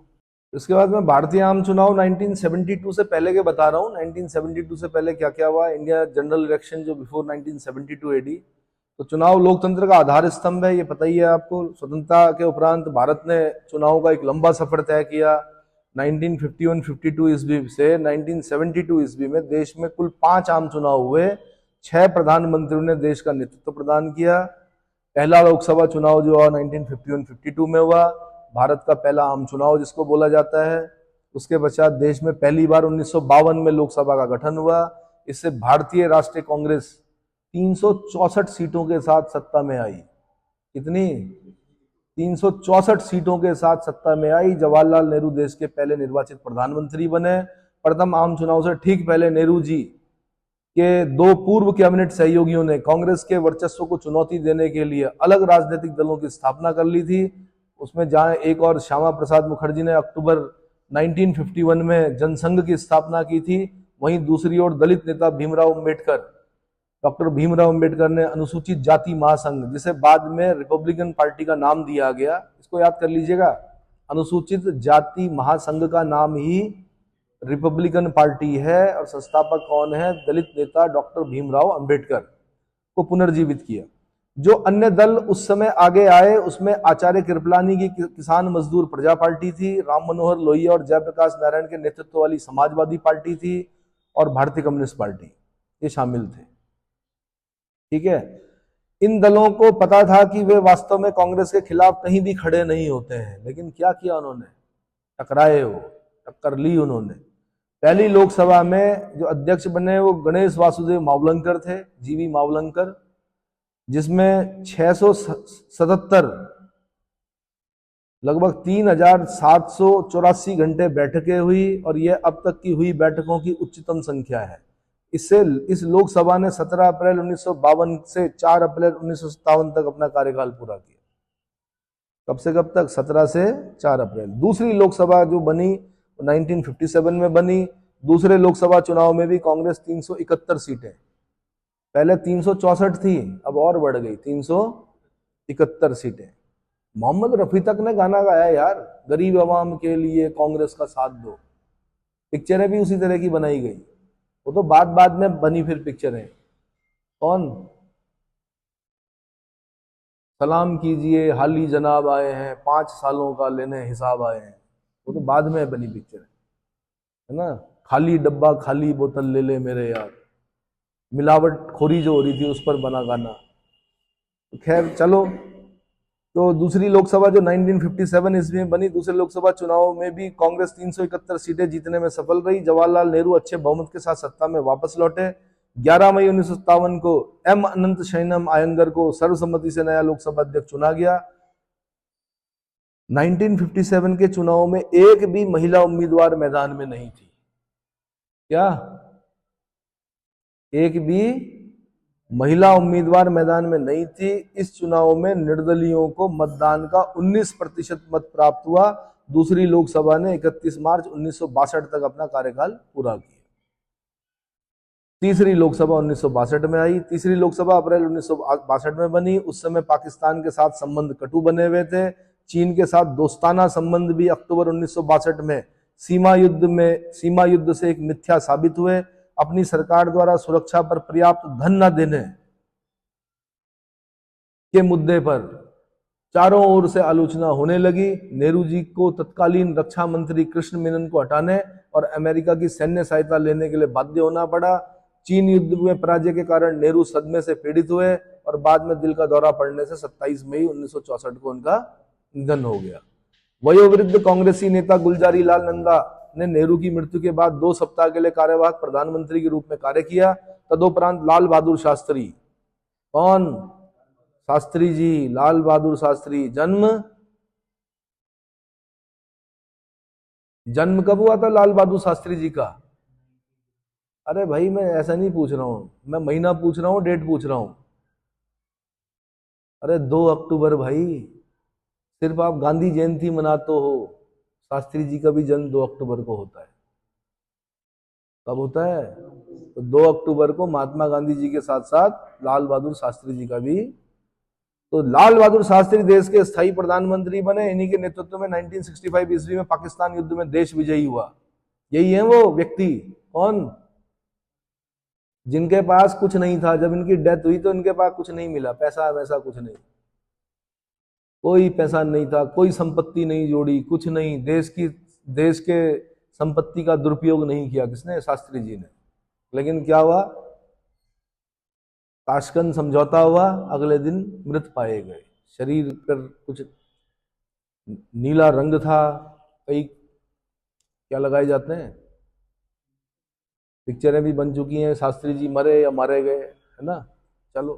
उसके बाद मैं भारतीय आम चुनाव 1972 से पहले के बता रहा हूँ। 1972 से पहले क्या क्या हुआ? इंडिया जनरल इलेक्शन जो बिफोर 1972 AD। तो चुनाव लोकतंत्र का आधार स्तंभ है, ये पता ही है आपको। स्वतंत्रता के उपरांत भारत ने चुनाव का एक लंबा सफर तय किया। 1951-52 ईस्वी से 1972 ईस्वी में देश में कुल 5 आम चुनाव हुए। 6 प्रधानमंत्रियों ने देश का नेतृत्व प्रदान किया। पहला लोकसभा चुनाव जो हुआ 1951-52 में हुआ, भारत का पहला आम चुनाव जिसको बोला जाता है। उसके पश्चात देश में पहली बार 1952 में लोकसभा का गठन हुआ। इससे भारतीय राष्ट्रीय कांग्रेस 364 सीटों के साथ सत्ता में आई। कितनी? 364 सीटों के साथ सत्ता में आई। जवाहरलाल नेहरू देश के पहले निर्वाचित प्रधानमंत्री बने। प्रथम आम चुनाव से ठीक पहले नेहरू जी के 2 पूर्व कैबिनेट सहयोगियों ने कांग्रेस के वर्चस्व को चुनौती देने के लिए अलग राजनीतिक दलों की स्थापना कर ली थी। उसमें जहां एक और श्यामा प्रसाद मुखर्जी ने अक्टूबर 1951 में जनसंघ की स्थापना की थी, वहीं दूसरी ओर दलित नेता डॉक्टर भीमराव अंबेडकर ने अनुसूचित जाति महासंघ, जिसे बाद में रिपब्लिकन पार्टी का नाम दिया गया, इसको याद कर लीजिएगा, अनुसूचित जाति महासंघ का नाम ही रिपब्लिकन पार्टी है और संस्थापक कौन है? दलित नेता डॉक्टर भीमराव अंबेडकर को पुनर्जीवित किया। जो अन्य दल उस समय आगे आए उसमें आचार्य कृपलानी की किसान मजदूर प्रजा पार्टी थी, राम मनोहर लोहिया और जयप्रकाश नारायण के नेतृत्व वाली समाजवादी पार्टी थी और भारतीय कम्युनिस्ट पार्टी, ये शामिल थे। ठीक है, इन दलों को पता था कि वे वास्तव में कांग्रेस के खिलाफ कहीं भी खड़े नहीं होते हैं, लेकिन क्या किया उन्होंने? टकराए, वो टक्कर ली उन्होंने। पहली लोकसभा में जो अध्यक्ष बने वो गणेश वासुदेव मावलंकर थे, जीवी मावलंकर, जिसमें 677 लगभग 3784 घंटे बैठकें हुई और यह अब तक की हुई बैठकों की उच्चतम संख्या है। इससे इस लोकसभा ने 17 अप्रैल 1952 से 4 अप्रैल 1957 तक अपना कार्यकाल पूरा किया। कब से कब तक? 17 से 4 अप्रैल। दूसरी लोकसभा जो बनी 1957 में बनी। दूसरे लोकसभा चुनाव में भी कांग्रेस 371 सीटें, पहले 364 थी, अब और बढ़ गई 371 सीटें। मोहम्मद रफी तक ने गाना गाया यार, गरीब आवाम के लिए कांग्रेस का साथ दो। पिक्चरें भी उसी तरह की बनाई गई, वो तो बाद में बनी फिर पिक्चरें। कौन? सलाम कीजिए हाली जनाब आए हैं, 5 सालों का लेने हिसाब आए हैं, वो तो बाद में बनी पिक्चर है ना। खाली डब्बा खाली बोतल ले ले मेरे यार, मिलावट खोरी जो हो रही थी उस पर बना गाना। खैर चलो, तो दूसरी लोकसभा जो 1957 ईस्वी में बनी, दूसरे लोकसभा चुनाव में भी कांग्रेस 371 सीटें जीतने में सफल रही। जवाहरलाल नेहरू अच्छे बहुमत के साथ सत्ता में वापस लौटे। 11 मई 1957 को एम अनंत शयनम आयंगर को सर्वसम्मति से नया लोकसभा अध्यक्ष चुना गया। 1957 के चुनाव में एक भी महिला उम्मीदवार मैदान में नहीं थी। क्या एक भी महिला उम्मीदवार मैदान में नहीं थी। इस चुनाव में निर्दलियों को मतदान का 19% मत प्राप्त हुआ। दूसरी लोकसभा ने 31 मार्च 1962 तक अपना कार्यकाल पूरा किया। तीसरी लोकसभा 1962 में आई। तीसरी लोकसभा अप्रैल 1962 में बनी। उस समय पाकिस्तान के साथ संबंध कटु बने हुए थे। चीन के साथ दोस्ताना संबंध भी अक्टूबर 1962 में सीमा युद्ध से एक मिथ्या साबित हुए। अपनी सरकार द्वारा सुरक्षा पर पर्याप्त धन न देने के मुद्दे पर चारों ओर से आलोचना होने लगी। नेहरू जी को तत्कालीन रक्षा मंत्री कृष्ण मेनन को हटाने और अमेरिका की सैन्य सहायता लेने के लिए बाध्य होना पड़ा। चीन युद्ध में पराजय के कारण नेहरू सदमे से पीड़ित हुए और बाद में दिल का दौरा पड़ने से 27 मई 1964 को उनका निधन हो गया। वयोवृद्ध कांग्रेसी नेता गुलजारी लाल नंदा ने नेहरू की मृत्यु के बाद 2 सप्ताह के लिए कार्यवाहक प्रधानमंत्री के रूप में कार्य किया। तदोपरांत लाल बहादुर शास्त्री, कौन? शास्त्री जी, लाल बहादुर शास्त्री। जन्म कब हुआ था लाल बहादुर शास्त्री जी का? अरे भाई, मैं ऐसा नहीं पूछ रहा हूं, मैं महीना पूछ रहा हूं, डेट पूछ रहा हूं। अरे 2 अक्टूबर भाई। सिर्फ आप गांधी जयंती मनाते हो, शास्त्री जी का भी जन्म 2 अक्टूबर को होता है। कब होता है? तो 2 अक्टूबर को महात्मा गांधी जी के साथ साथ लाल बहादुर शास्त्री जी का भी। तो लाल बहादुर शास्त्री देश के स्थायी प्रधानमंत्री बने। इन्हीं के नेतृत्व में 1965 ईस्वी में पाकिस्तान युद्ध में देश विजयी हुआ। यही है वो व्यक्ति। कौन? जिनके पास कुछ नहीं था। जब इनकी डेथ हुई तो इनके पास कुछ नहीं मिला, पैसा वैसा कुछ नहीं, कोई पैसा नहीं था, कोई संपत्ति नहीं जोड़ी, कुछ नहीं। देश के संपत्ति का दुरुपयोग नहीं किया। किसने? शास्त्री जी ने। लेकिन क्या हुआ? ताशकंद समझौता हुआ, अगले दिन मृत पाए गए। शरीर पर कुछ नीला रंग था। कई क्या लगाए जाते हैं, पिक्चरें भी बन चुकी हैं, शास्त्री जी मरे या मारे गए, है ना। चलो,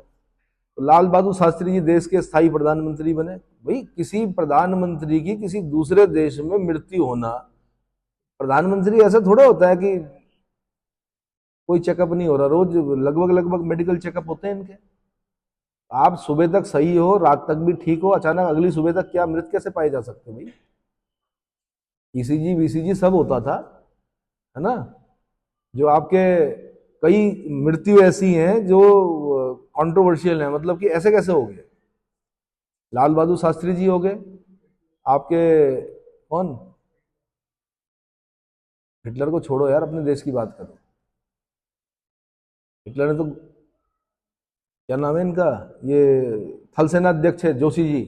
तो लाल बहादुर शास्त्री जी देश के स्थायी प्रधानमंत्री बने। भाई, किसी प्रधानमंत्री की किसी दूसरे देश में मृत्यु होना, प्रधानमंत्री ऐसा थोड़ा होता है कि कोई चेकअप नहीं हो रहा। रोज लगभग मेडिकल चेकअप होते हैं इनके। आप सुबह तक सही हो, रात तक भी ठीक हो, अचानक अगली सुबह तक क्या मृत कैसे पाए जा सकते भाई? ईसीजी वीसीजी सब होता था, है ना। जो आपके कई मृत्यु ऐसी हैं जो कंट्रोवर्शियल है, मतलब कि ऐसे कैसे हो गए? लाल बहादुर शास्त्री जी हो गए आपके। कौन? हिटलर को छोड़ो यार, अपने देश की बात करो। हिटलर ने तो, क्या नाम है इनका, ये थल सेना अध्यक्ष है जोशी जी,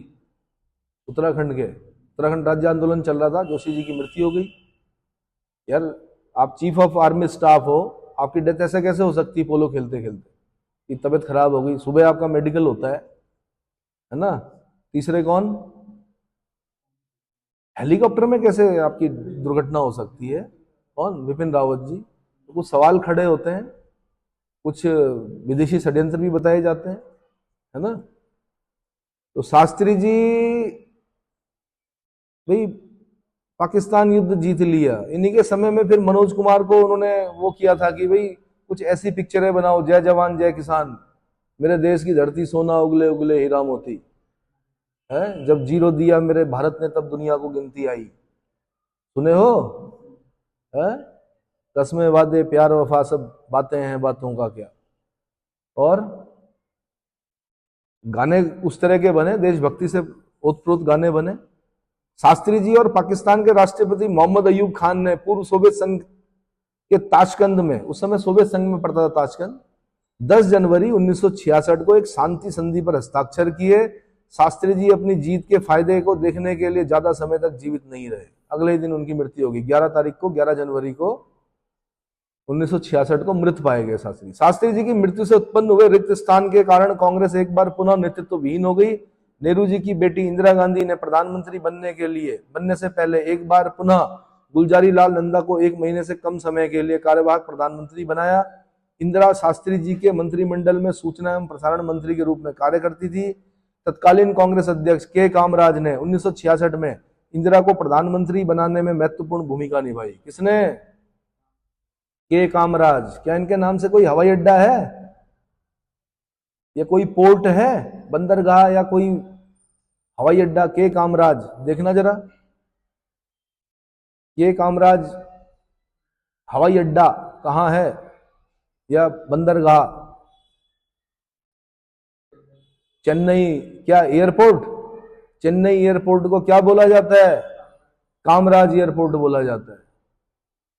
उत्तराखंड के। उत्तराखंड राज्य आंदोलन चल रहा था, जोशी जी की मृत्यु हो गई। यार, आप चीफ ऑफ आर्मी स्टाफ हो, आपकी डेथ ऐसे कैसे हो सकती है? पोलो खेलते खेलते की तबीयत खराब हो गई, सुबह आपका मेडिकल होता है ना। तीसरे कौन? हेलीकॉप्टर में कैसे आपकी दुर्घटना हो सकती है? कौन? विपिन रावत जी। तो कुछ सवाल खड़े होते हैं, कुछ विदेशी षड्यंत्र भी बताए जाते हैं, है ना। तो शास्त्री जी भाई पाकिस्तान युद्ध जीत लिया। इन्हीं के समय में फिर मनोज कुमार को उन्होंने वो किया था कि भाई कुछ ऐसी पिक्चरें बनाओ, जय जवान जय किसान, मेरे देश की धरती सोना उगले उगले हीरा मोती, है जब जीरो दिया मेरे भारत ने तब दुनिया को गिनती आई। सुने हो? है कस्में वादे प्यार वफा सब बातें हैं, बातों का क्या। और गाने उस तरह के बने, देशभक्ति से ओतप्रोत गाने बने। शास्त्री जी और पाकिस्तान के राष्ट्रपति मोहम्मद अयूब खान ने पूर्व सोवियत संघ के ताशकंद में, उस समय सोवियत संघ में पड़ता था ताशकंद, 10 जनवरी 1966 को एक शांति संधि पर हस्ताक्षर किए। शास्त्री जी अपनी जीत के फायदे को देखने के लिए ज्यादा समय तक जीवित नहीं रहे। अगले दिन उनकी मृत्यु होगी। 11 जनवरी को 1966 को मृत पाए गए शास्त्री। शास्त्री जी की मृत्यु से उत्पन्न हुए रिक्त स्थान के कारण कांग्रेस एक बार पुनः नेतृत्व विहीन हो गई। नेहरू जी की बेटी इंदिरा गांधी ने प्रधानमंत्री बनने से पहले एक बार पुनः गुलजारी लाल नंदा को 1 महीने से कम समय के लिए कार्यवाहक प्रधानमंत्री बनाया। इंदिरा शास्त्री जी के मंत्रिमंडल में सूचना एवं प्रसारण मंत्री के रूप में कार्य करती थी। तत्कालीन कांग्रेस अध्यक्ष के कामराज ने 1966 में इंदिरा को प्रधानमंत्री बनाने में महत्वपूर्ण भूमिका निभाई। किसने? के कामराज। क्या इनके नाम से कोई हवाई अड्डा है या कोई पोर्ट है, बंदरगाह या कोई हवाई अड्डा? के कामराज, देखना जरा। के कामराज हवाई अड्डा कहां है या बंदरगाह? चेन्नई। क्या एयरपोर्ट? चेन्नई एयरपोर्ट को क्या बोला जाता है? कामराज एयरपोर्ट बोला जाता है।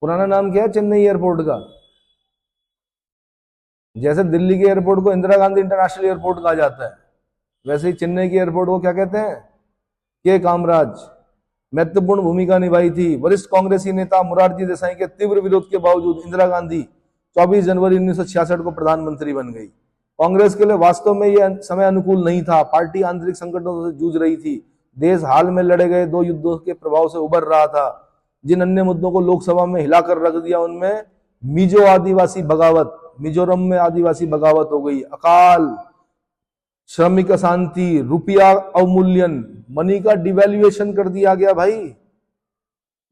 पुराना नाम क्या है चेन्नई एयरपोर्ट का? जैसे दिल्ली के एयरपोर्ट को इंदिरा गांधी इंटरनेशनल एयरपोर्ट कहा जाता है, वैसे ही चेन्नई के एयरपोर्ट को क्या कहते हैं? के कामराज। महत्वपूर्ण भूमिका निभाई थी। वरिष्ठ कांग्रेसी नेता मोरारजी देसाई के तीव्र विरोध के बावजूद इंदिरा गांधी 24 जनवरी 1966 को प्रधानमंत्री बन गई। कांग्रेस के लिए वास्तव में यह समय अनुकूल नहीं था। पार्टी आंतरिक संकटों से जूझ रही थी। देश हाल में लड़े गए 2 युद्धों के प्रभाव से उबर रहा था। जिन अन्य मुद्दों को लोकसभा में हिलाकर रख दिया उनमें मिजो आदिवासी बगावत, मिजोरम में आदिवासी बगावत हो गई, अकाल, श्रमिक अशांति, रुपया अवमूल्यन, मनी का डिवैल्यूएशन कर दिया गया भाई।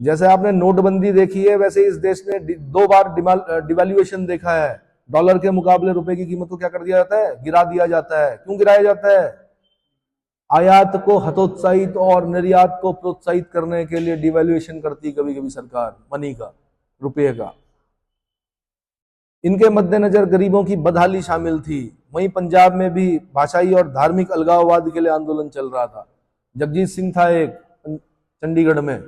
जैसे आपने नोटबंदी देखी है, वैसे इस देश ने 2 बार डिवैल्यूएशन देखा है। डॉलर के मुकाबले रुपए की कीमत को क्या कर दिया जाता है? गिरा दिया जाता है। क्यों गिराया जाता है? आयात को हतोत्साहित और निर्यात को प्रोत्साहित करने के लिए डिवैल्यूएशन करती कभी कभी सरकार, मनी का, रुपये का। इनके मद्देनजर गरीबों की बदहाली शामिल थी। वहीं पंजाब में भी भाषाई और धार्मिक अलगाववाद के लिए आंदोलन चल रहा था। जगजीत सिंह था एक चंडीगढ़ में,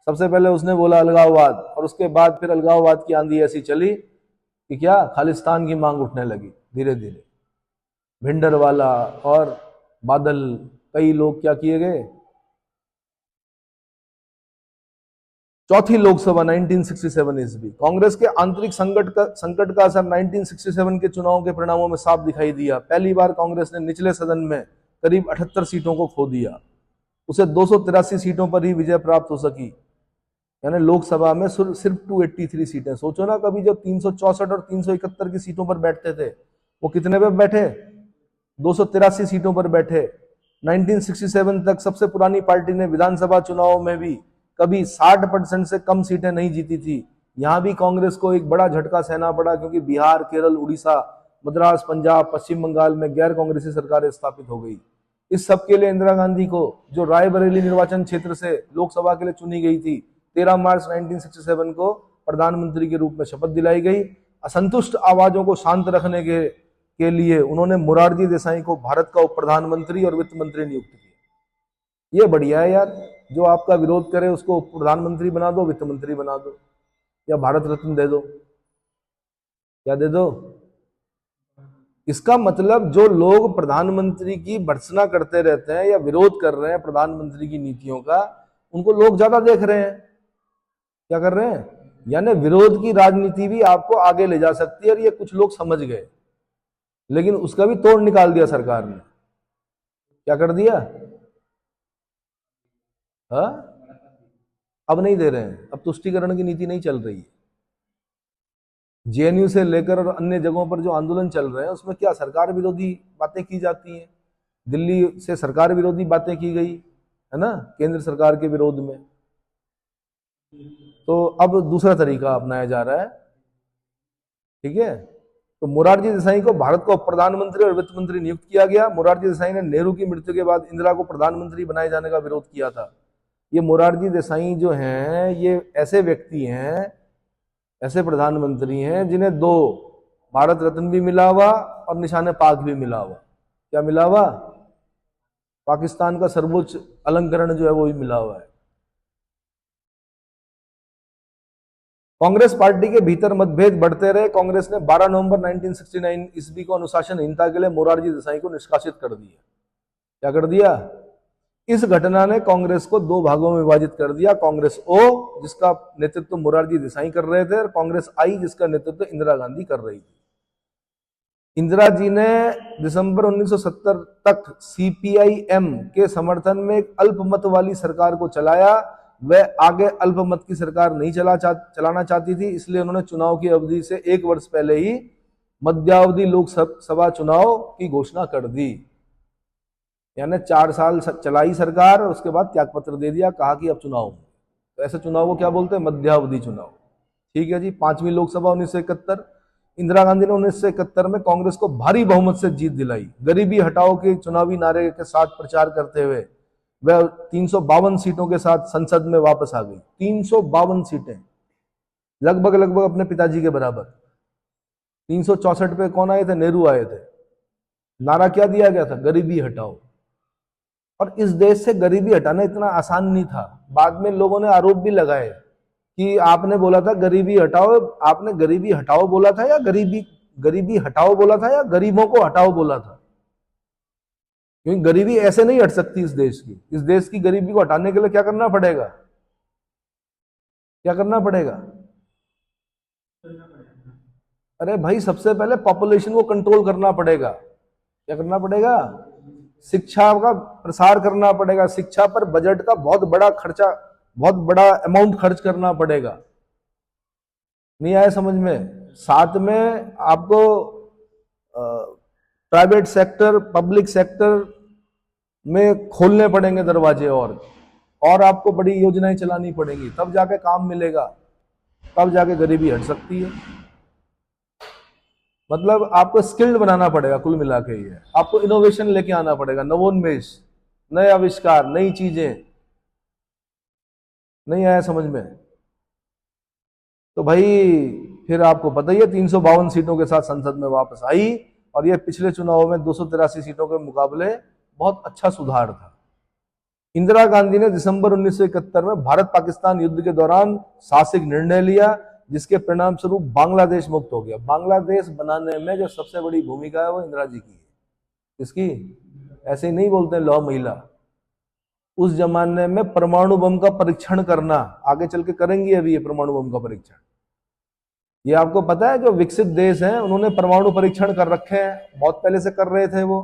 सबसे पहले उसने बोला अलगाववाद, और उसके बाद फिर अलगाववाद की आंधी ऐसी चली कि क्या खालिस्तान की मांग उठने लगी धीरे धीरे। भिंडरवाला और बादल, कई लोग क्या किए गए। चौथी लोकसभा 1967 ईस्वी। कांग्रेस के आंतरिक संकट का असर 1967 के चुनावों के परिणामों में साफ दिखाई दिया। पहली बार कांग्रेस ने निचले सदन में करीब 78 सीटों को खो दिया। उसे 283 सीटों पर ही विजय प्राप्त हो सकी, यानी लोकसभा में सिर्फ 283 सीटें। सोचो ना, कभी जो 364 और 371 की सीटों पर बैठते थे, वो कितने पे बैठे? 283 सीटों पर बैठे। 1967 तक सबसे पुरानी पार्टी ने विधानसभा चुनावों में भी कभी 60% से कम सीटें नहीं जीती थी। यहां भी कांग्रेस को एक बड़ा झटका सहना पड़ा, क्योंकि बिहार, केरल, उड़ीसा, मद्रास, पंजाब, पश्चिम बंगाल में गैर कांग्रेसी सरकारें स्थापित हो गई। इस सब के लिए इंदिरा गांधी को, जो रायबरेली निर्वाचन क्षेत्र से लोकसभा के लिए चुनी गई थी, 13 मार्च 1967 को प्रधानमंत्री के रूप में शपथ दिलाई गई। असंतुष्ट आवाजों को शांत रखने के लिए उन्होंने मोरारजी देसाई को भारत का उप प्रधानमंत्री और वित्त मंत्री नियुक्त किया। ये बढ़िया है यार, जो आपका विरोध करे उसको प्रधानमंत्री बना दो, वित्त मंत्री बना दो, या भारत रत्न दे दो। क्या दे दो? इसका मतलब जो लोग प्रधानमंत्री की भर्त्सना करते रहते हैं या विरोध कर रहे हैं प्रधानमंत्री की नीतियों का, उनको लोग ज्यादा देख रहे हैं। क्या कर रहे हैं? यानी विरोध की राजनीति भी आपको आगे ले जा सकती है, और ये कुछ लोग समझ गए, लेकिन उसका भी तोड़ निकाल दिया सरकार ने। क्या कर दिया? हाँ, अब नहीं दे रहे हैं। अब तुष्टीकरण की नीति नहीं चल रही है। जेएनयू से लेकर और अन्य जगहों पर जो आंदोलन चल रहे हैं, उसमें क्या सरकार विरोधी बातें की जाती हैं। दिल्ली से सरकार विरोधी बातें की गई है ना, केंद्र सरकार के विरोध में। तो अब दूसरा तरीका अपनाया जा रहा है। ठीक है, तो मोरारजी देसाई को भारत का प्रधानमंत्री और वित्त मंत्री नियुक्त किया गया। मोरारजी देसाई ने नेहरू की मृत्यु के बाद इंदिरा को प्रधानमंत्री बनाए जाने का विरोध किया था। ये मोरारजी देसाई जो हैं, ये ऐसे व्यक्ति हैं, ऐसे प्रधानमंत्री हैं जिन्हें 2 भारत रत्न भी मिला हुआ और निशाने पाक भी मिला हुआ। क्या मिला हुआ? पाकिस्तान का सर्वोच्च अलंकरण जो है वो भी मिला हुआ है। कांग्रेस पार्टी के भीतर मतभेद बढ़ते रहे। कांग्रेस ने 12 नवंबर 1969 ईस्वी को अनुशासनहीनता के लिए मोरारजी देसाई को निष्कासित कर दिया। क्या कर दिया? इस घटना ने कांग्रेस को 2 भागों में विभाजित कर दिया। कांग्रेस ओ, जिसका नेतृत्व मोरारजी देसाई कर रहे थे, और कांग्रेस आई, जिसका नेतृत्व इंदिरा गांधी कर रही थी। इंदिरा जी ने दिसंबर 1970 तक सीपीआईएम के समर्थन में एक अल्पमत वाली सरकार को चलाया। वह आगे अल्पमत की सरकार नहीं चलाना चाहती थी, इसलिए उन्होंने चुनाव की अवधि से 1 वर्ष पहले ही मध्यावधि लोकसभा चुनाव की घोषणा कर दी, यानी 4 साल चलाई सरकार और उसके बाद त्यागपत्र दे दिया, कहा कि अब चुनाव। तो ऐसे चुनाव को क्या बोलते हैं? मध्यावधि चुनाव। ठीक है जी। 5वीं लोकसभा 1971, इंदिरा गांधी ने 1971 में कांग्रेस को भारी बहुमत से जीत दिलाई। गरीबी हटाओ के चुनावी नारे के साथ प्रचार करते हुए वह 352 सीटों के साथ संसद में वापस आ गई। 352 सीटें, लगभग लगभग अपने पिताजी के बराबर। 364 पे कौन आए थे? नेहरू आए थे। नारा क्या दिया गया था? गरीबी हटाओ। और इस देश से गरीबी हटाना इतना आसान नहीं था। बाद में लोगों ने आरोप भी लगाए कि आपने बोला था गरीबी हटाओ, आपने गरीबी हटाओ बोला था या गरीबी हटाओ बोला था या गरीबों को हटाओ बोला था? क्योंकि गरीबी ऐसे नहीं हट सकती इस देश की। इस देश की गरीबी को हटाने के लिए क्या करना पड़ेगा? क्या करना पड़ेगा? अरे भाई, सबसे पहले पॉपुलेशन को कंट्रोल करना पड़ेगा। क्या करना पड़ेगा? शिक्षा का प्रसार करना पड़ेगा। शिक्षा पर बजट का बहुत बड़ा खर्चा, बहुत बड़ा अमाउंट खर्च करना पड़ेगा। नहीं आया समझ में? साथ में आपको प्राइवेट सेक्टर, पब्लिक सेक्टर में खोलने पड़ेंगे दरवाजे, और आपको बड़ी योजनाएं चलानी पड़ेंगी, तब जाके काम मिलेगा, तब जाके गरीबी हट सकती है। मतलब आपको स्किल्ड बनाना पड़ेगा। कुल मिला के ये आपको इनोवेशन लेके आना पड़ेगा, नवोन्मेष, नए आविष्कार, नई चीजें। नहीं आया समझ में? तो भाई फिर आपको पता ही है, 352 सीटों के साथ संसद में वापस आई, और ये पिछले चुनाव में 283 सीटों के मुकाबले बहुत अच्छा सुधार था। इंदिरा गांधी ने दिसंबर 1971 में भारत पाकिस्तान युद्ध के दौरान साहसिक निर्णय लिया, जिसके परिणाम स्वरूप बांग्लादेश मुक्त हो गया। बांग्लादेश बनाने में जो सबसे बड़ी भूमिका है वो इंदिरा जी की है। किसकी? ऐसे ही नहीं बोलते लौ महिला। उस जमाने में परमाणु बम का परीक्षण करना, आगे चल के करेंगे अभी ये परमाणु बम का परीक्षण। ये आपको पता है, जो विकसित देश हैं उन्होंने परमाणु परीक्षण कर रखे हैं, बहुत पहले से कर रहे थे वो।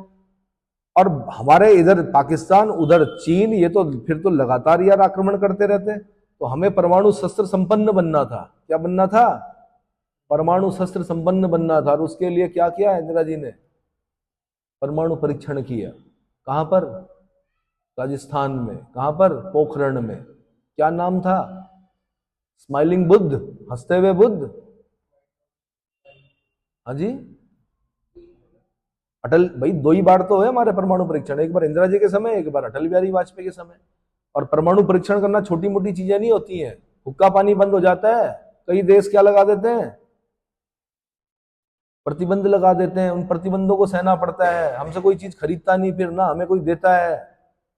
और हमारे इधर पाकिस्तान, उधर चीन, ये तो फिर तो लगातार यार आक्रमण करते रहते। तो हमें परमाणु शस्त्र संपन्न बनना था। क्या बनना था? परमाणु शस्त्र संपन्न बनना था। और उसके लिए क्या किया इंदिरा जी ने? परमाणु परीक्षण किया। कहां पर? राजस्थान में। कहां पर? पोखरण में। क्या नाम था? स्माइलिंग बुद्ध, हंसते हुए बुद्ध। हाँ जी, अटल भाई 2 ही बार तो है हमारे परमाणु परीक्षण, एक बार इंदिरा जी के समय, एक बार अटल बिहारी वाजपेयी के समय। और परमाणु परीक्षण करना छोटी मोटी चीजें नहीं होती हैं। हुक्का पानी बंद हो जाता है, कई देश क्या लगा देते हैं? प्रतिबंध लगा देते हैं। उन प्रतिबंधों को सहना पड़ता है। हमसे कोई चीज खरीदता नहीं, फिर ना हमें कोई देता है,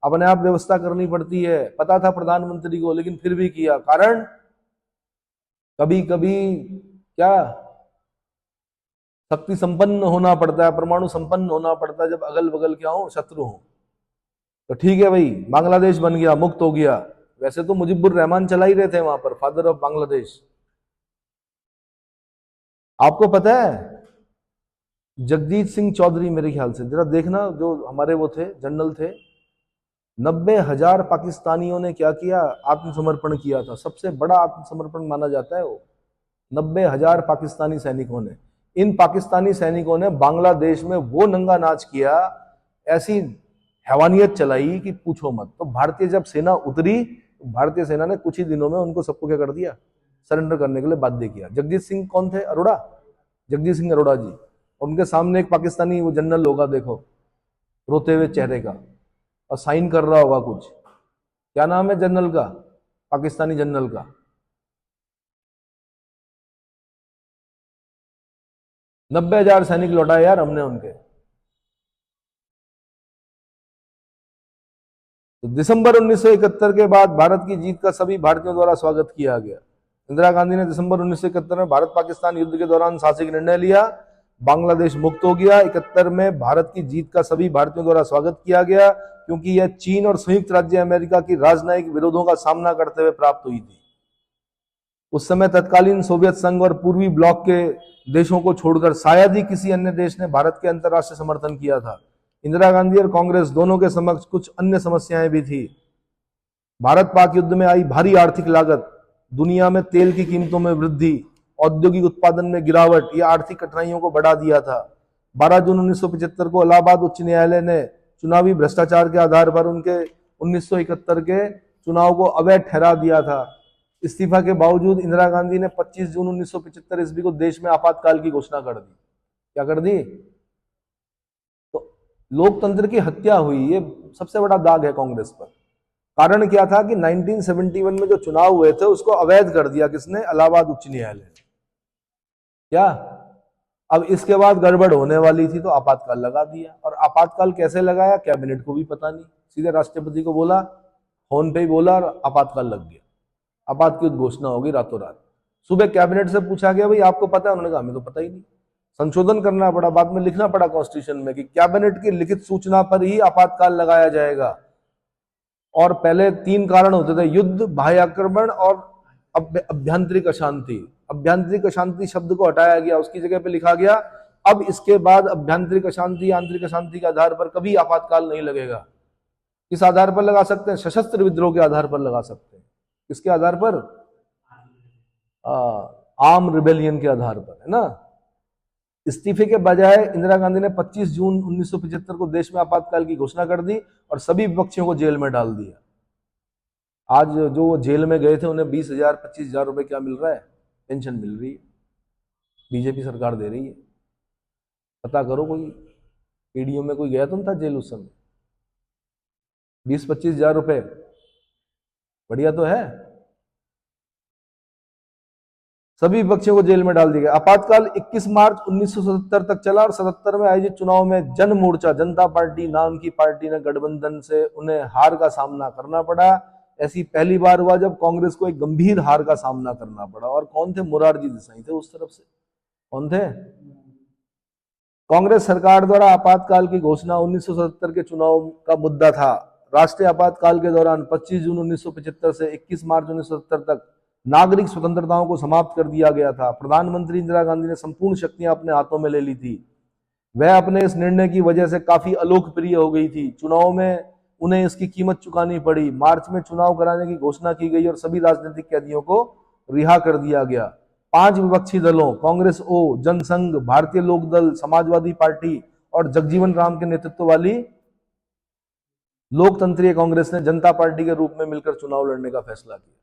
अपने आप व्यवस्था करनी पड़ती है। पता था प्रधानमंत्री को, लेकिन फिर भी किया। कारण कभी कभी क्या शक्ति संपन्न होना पड़ता है, परमाणु संपन्न होना पड़ता है, जब अगल बगल क्या हो? शत्रु हो। तो ठीक है भाई, बांग्लादेश बन गया, मुक्त हो गया। वैसे तो मुजीबुर रहमान चला ही रहे थे वहां पर, फादर ऑफ बांग्लादेश। आपको पता है जगजीत सिंह चौधरी, मेरे ख्याल से जरा देखना, जो हमारे वो थे, जनरल थे, 90,000 पाकिस्तानियों ने क्या किया? आत्मसमर्पण किया था। सबसे बड़ा आत्मसमर्पण माना जाता है वो। 90,000 पाकिस्तानी सैनिकों ने, इन पाकिस्तानी सैनिकों ने बांग्लादेश में वो नंगा नाच किया, ऐसी हैवानियत चलाई कि पूछो मत। तो भारतीय जब सेना उतरी, भारतीय सेना ने कुछ ही दिनों में उनको सबको क्या कर दिया? सरेंडर करने के लिए बाध्य किया। जगजीत सिंह कौन थे? अरोड़ा, जगजीत सिंह अरोड़ा जी। उनके सामने एक पाकिस्तानी वो जनरल होगा, देखो, रोते हुए चेहरे का, और साइन कर रहा होगा कुछ। क्या नाम है जनरल का? पाकिस्तानी जनरल का? 90,000 सैनिक लौटाए यार हमने उनके। तो दिसंबर 1971 के बाद भारत की जीत का सभी भारतीयों द्वारा स्वागत किया गया। इंदिरा गांधी ने दिसंबर 1971 में भारत पाकिस्तान युद्ध के दौरान साहसिक निर्णय लिया, बांग्लादेश मुक्त हो गया। 71 में भारत की जीत का सभी भारतीयों द्वारा स्वागत किया गया, क्योंकि यह चीन और संयुक्त राज्य अमेरिका की राजनयिक विरोधों का सामना करते हुए प्राप्त हुई थी। उस समय तत्कालीन सोवियत संघ और पूर्वी ब्लॉक के देशों को छोड़कर शायद ही किसी अन्य देश ने भारत के अंतर्राष्ट्रीय समर्थन किया था। इंदिरा गांधी और कांग्रेस दोनों के समक्ष कुछ अन्य समस्याएं भी थी। भारत पाक युद्ध में आई भारी आर्थिक लागत, दुनिया में तेल की कीमतों में वृद्धि औद्योगिक उत्पादन में गिरावट, ये आर्थिक कठिनाइयों को बढ़ा दिया था। 12 जून 1975 को इलाहाबाद उच्च न्यायालय ने चुनावी भ्रष्टाचार के आधार पर उनके 1971 के चुनाव को अवैध ठहरा दिया था। इस्तीफा के बावजूद इंदिरा गांधी ने 25 जून 1975 ईस्वी को देश में आपातकाल की घोषणा कर दी। क्या कर दी? तो लोकतंत्र की हत्या हुई, ये सबसे बड़ा दाग है कांग्रेस पर। कारण क्या था कि 1971 में जो चुनाव हुए थे उसको अवैध कर दिया किसने? इलाहाबाद उच्च न्यायालय ने। क्या अब इसके बाद गड़बड़ होने वाली थी तो आपातकाल लगा दिया। और आपातकाल कैसे लगाया कैबिनेट को भी पता नहीं, सीधे राष्ट्रपति को बोला, फोन पे ही बोला और आपातकाल लग गया। आपातकाल घोषणा होगी रातों रात। सुबह कैबिनेट से पूछा गया भाई आपको पता है? उन्होंने कहा हमें तो पता ही नहीं। संशोधन करना पड़ा, बाद में लिखना पड़ा कॉन्स्टिट्यूशन में कि कैबिनेट की लिखित सूचना पर ही आपातकाल लगाया जाएगा। और पहले 3 कारण होते थे, युद्ध, बाह्य आक्रमण और अभ्यंतरिक अशांति। अभ्यंतरिक अशांति शब्द को हटाया गया, उसकी जगह पे लिखा गया अब इसके बाद अभ्यंतरिक अशांति, आंतरिक अशांति के आधार पर कभी आपातकाल नहीं लगेगा। किस आधार पर लगा सकते हैं? सशस्त्र विद्रोह के आधार पर लगा सकते हैं। किसके आधार पर? आर्म रिबेलियन के आधार पर, है ना। इस्तीफे के बजाय इंदिरा गांधी ने 25 जून 1975 को देश में आपातकाल की घोषणा कर दी और सभी विपक्षियों को जेल में डाल दिया। आज जो वो जेल में गए थे उन्हें 20,000 25,000 रुपए क्या मिल रहा है? पेंशन मिल रही है, बीजेपी सरकार दे रही है। पता करो, कोई पीडीओ में कोई गया तो था जेल उस समय? 20-25,000 रुपए, बढ़िया तो है। सभी विपक्षियों को जेल में डाल दिया गया। आपातकाल 21 मार्च 1977 तक चला और 77 में आयोजित चुनाव में जन मोर्चा, जनता पार्टी नाम की पार्टी ने गठबंधन से उन्हें हार का सामना करना पड़ा। ऐसी पहली बार हुआ जब कांग्रेस को एक गंभीर हार का सामना करना पड़ा। और कौन थे? मोरारजी देसाई थे उस तरफ से। कौन थे? कांग्रेस सरकार द्वारा आपातकाल की घोषणा 1977 के चुनाव का मुद्दा था। राष्ट्रीय आपातकाल के दौरान 25 जून 1975 से 21 मार्च 1977 तक नागरिक स्वतंत्रताओं को समाप्त कर दिया गया था। प्रधानमंत्री इंदिरा गांधी ने संपूर्ण शक्तियां अपने हाथों में ले ली थी। वह अपने इस निर्णय की वजह से काफी अलोकप्रिय हो गई थी। चुनाव में उन्हें इसकी कीमत चुकानी पड़ी। मार्च में चुनाव कराने की घोषणा की गई और सभी राजनीतिक कैदियों को रिहा कर दिया गया। 5 विपक्षी दलों कांग्रेस ओ, जनसंघ, भारतीय लोकदल, समाजवादी पार्टी और जगजीवन राम के नेतृत्व वाली लोकतंत्रीय कांग्रेस ने जनता पार्टी के रूप में मिलकर चुनाव लड़ने का फैसला किया।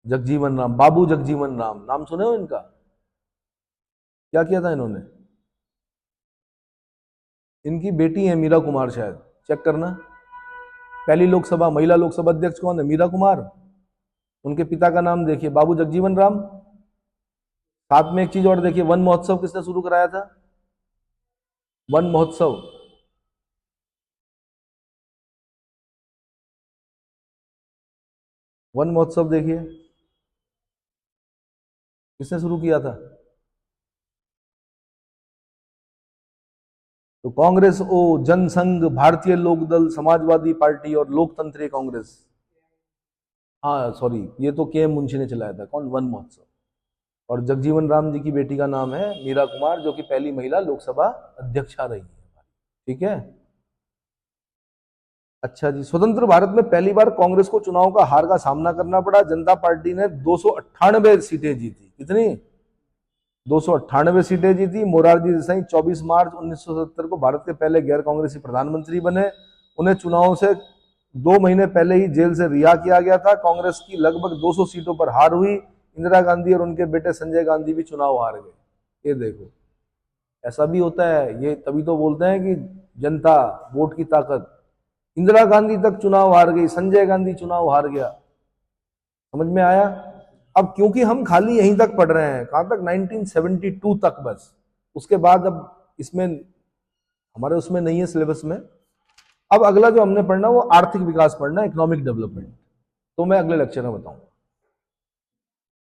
जगजीवन राम, बाबू जगजीवन राम, नाम सुने हो इनका? क्या किया था इन्होंने? इनकी बेटी है मीरा कुमार, शायद चेक करना। पहली लोकसभा महिला लोकसभा अध्यक्ष कौन है? मीरा कुमार। उनके पिता का नाम देखिए, बाबू जगजीवन राम। साथ में एक चीज और देखिए, वन महोत्सव किसने शुरू कराया था? वन महोत्सव देखिए किसने शुरू किया था? तो कांग्रेस ओ, जनसंघ, भारतीय लोकदल, समाजवादी पार्टी और लोकतंत्रीय कांग्रेस। हाँ सॉरी, ये तो के एम मुंशी ने चलाया था। कौन? वन महोत्सव। और जगजीवन राम जी की बेटी का नाम है मीरा कुमार, जो कि पहली महिला लोकसभा अध्यक्षा रही है। ठीक है, अच्छा जी। स्वतंत्र भारत में पहली बार कांग्रेस को चुनाव का हार का सामना करना पड़ा। जनता पार्टी ने 298 सीटें जीती। कितनी? 298 सीटें जीती। मोरारजी देसाई 24 मार्च 1977 को भारत के पहले गैर कांग्रेसी प्रधानमंत्री बने। उन्हें चुनाव से 2 महीने पहले ही जेल से रिहा किया गया था। कांग्रेस की लगभग 200 सीटों पर हार हुई। इंदिरा गांधी और उनके बेटे संजय गांधी भी चुनाव हार गए। ये देखो, ऐसा भी होता है। ये तभी तो बोलते हैं कि जनता, वोट की ताकत। इंदिरा गांधी तक चुनाव हार गई, संजय गांधी चुनाव हार गया। समझ में आया? अब क्योंकि हम खाली यहीं तक पढ़ रहे हैं, कहां तक? 1972 तक बस। उसके बाद अब इसमें हमारे उसमें नहीं है सिलेबस में। अब अगला जो हमने पढ़ना वो आर्थिक विकास पढ़ना, इकोनॉमिक डेवलपमेंट। तो मैं अगले लेक्चर में बताऊंगा।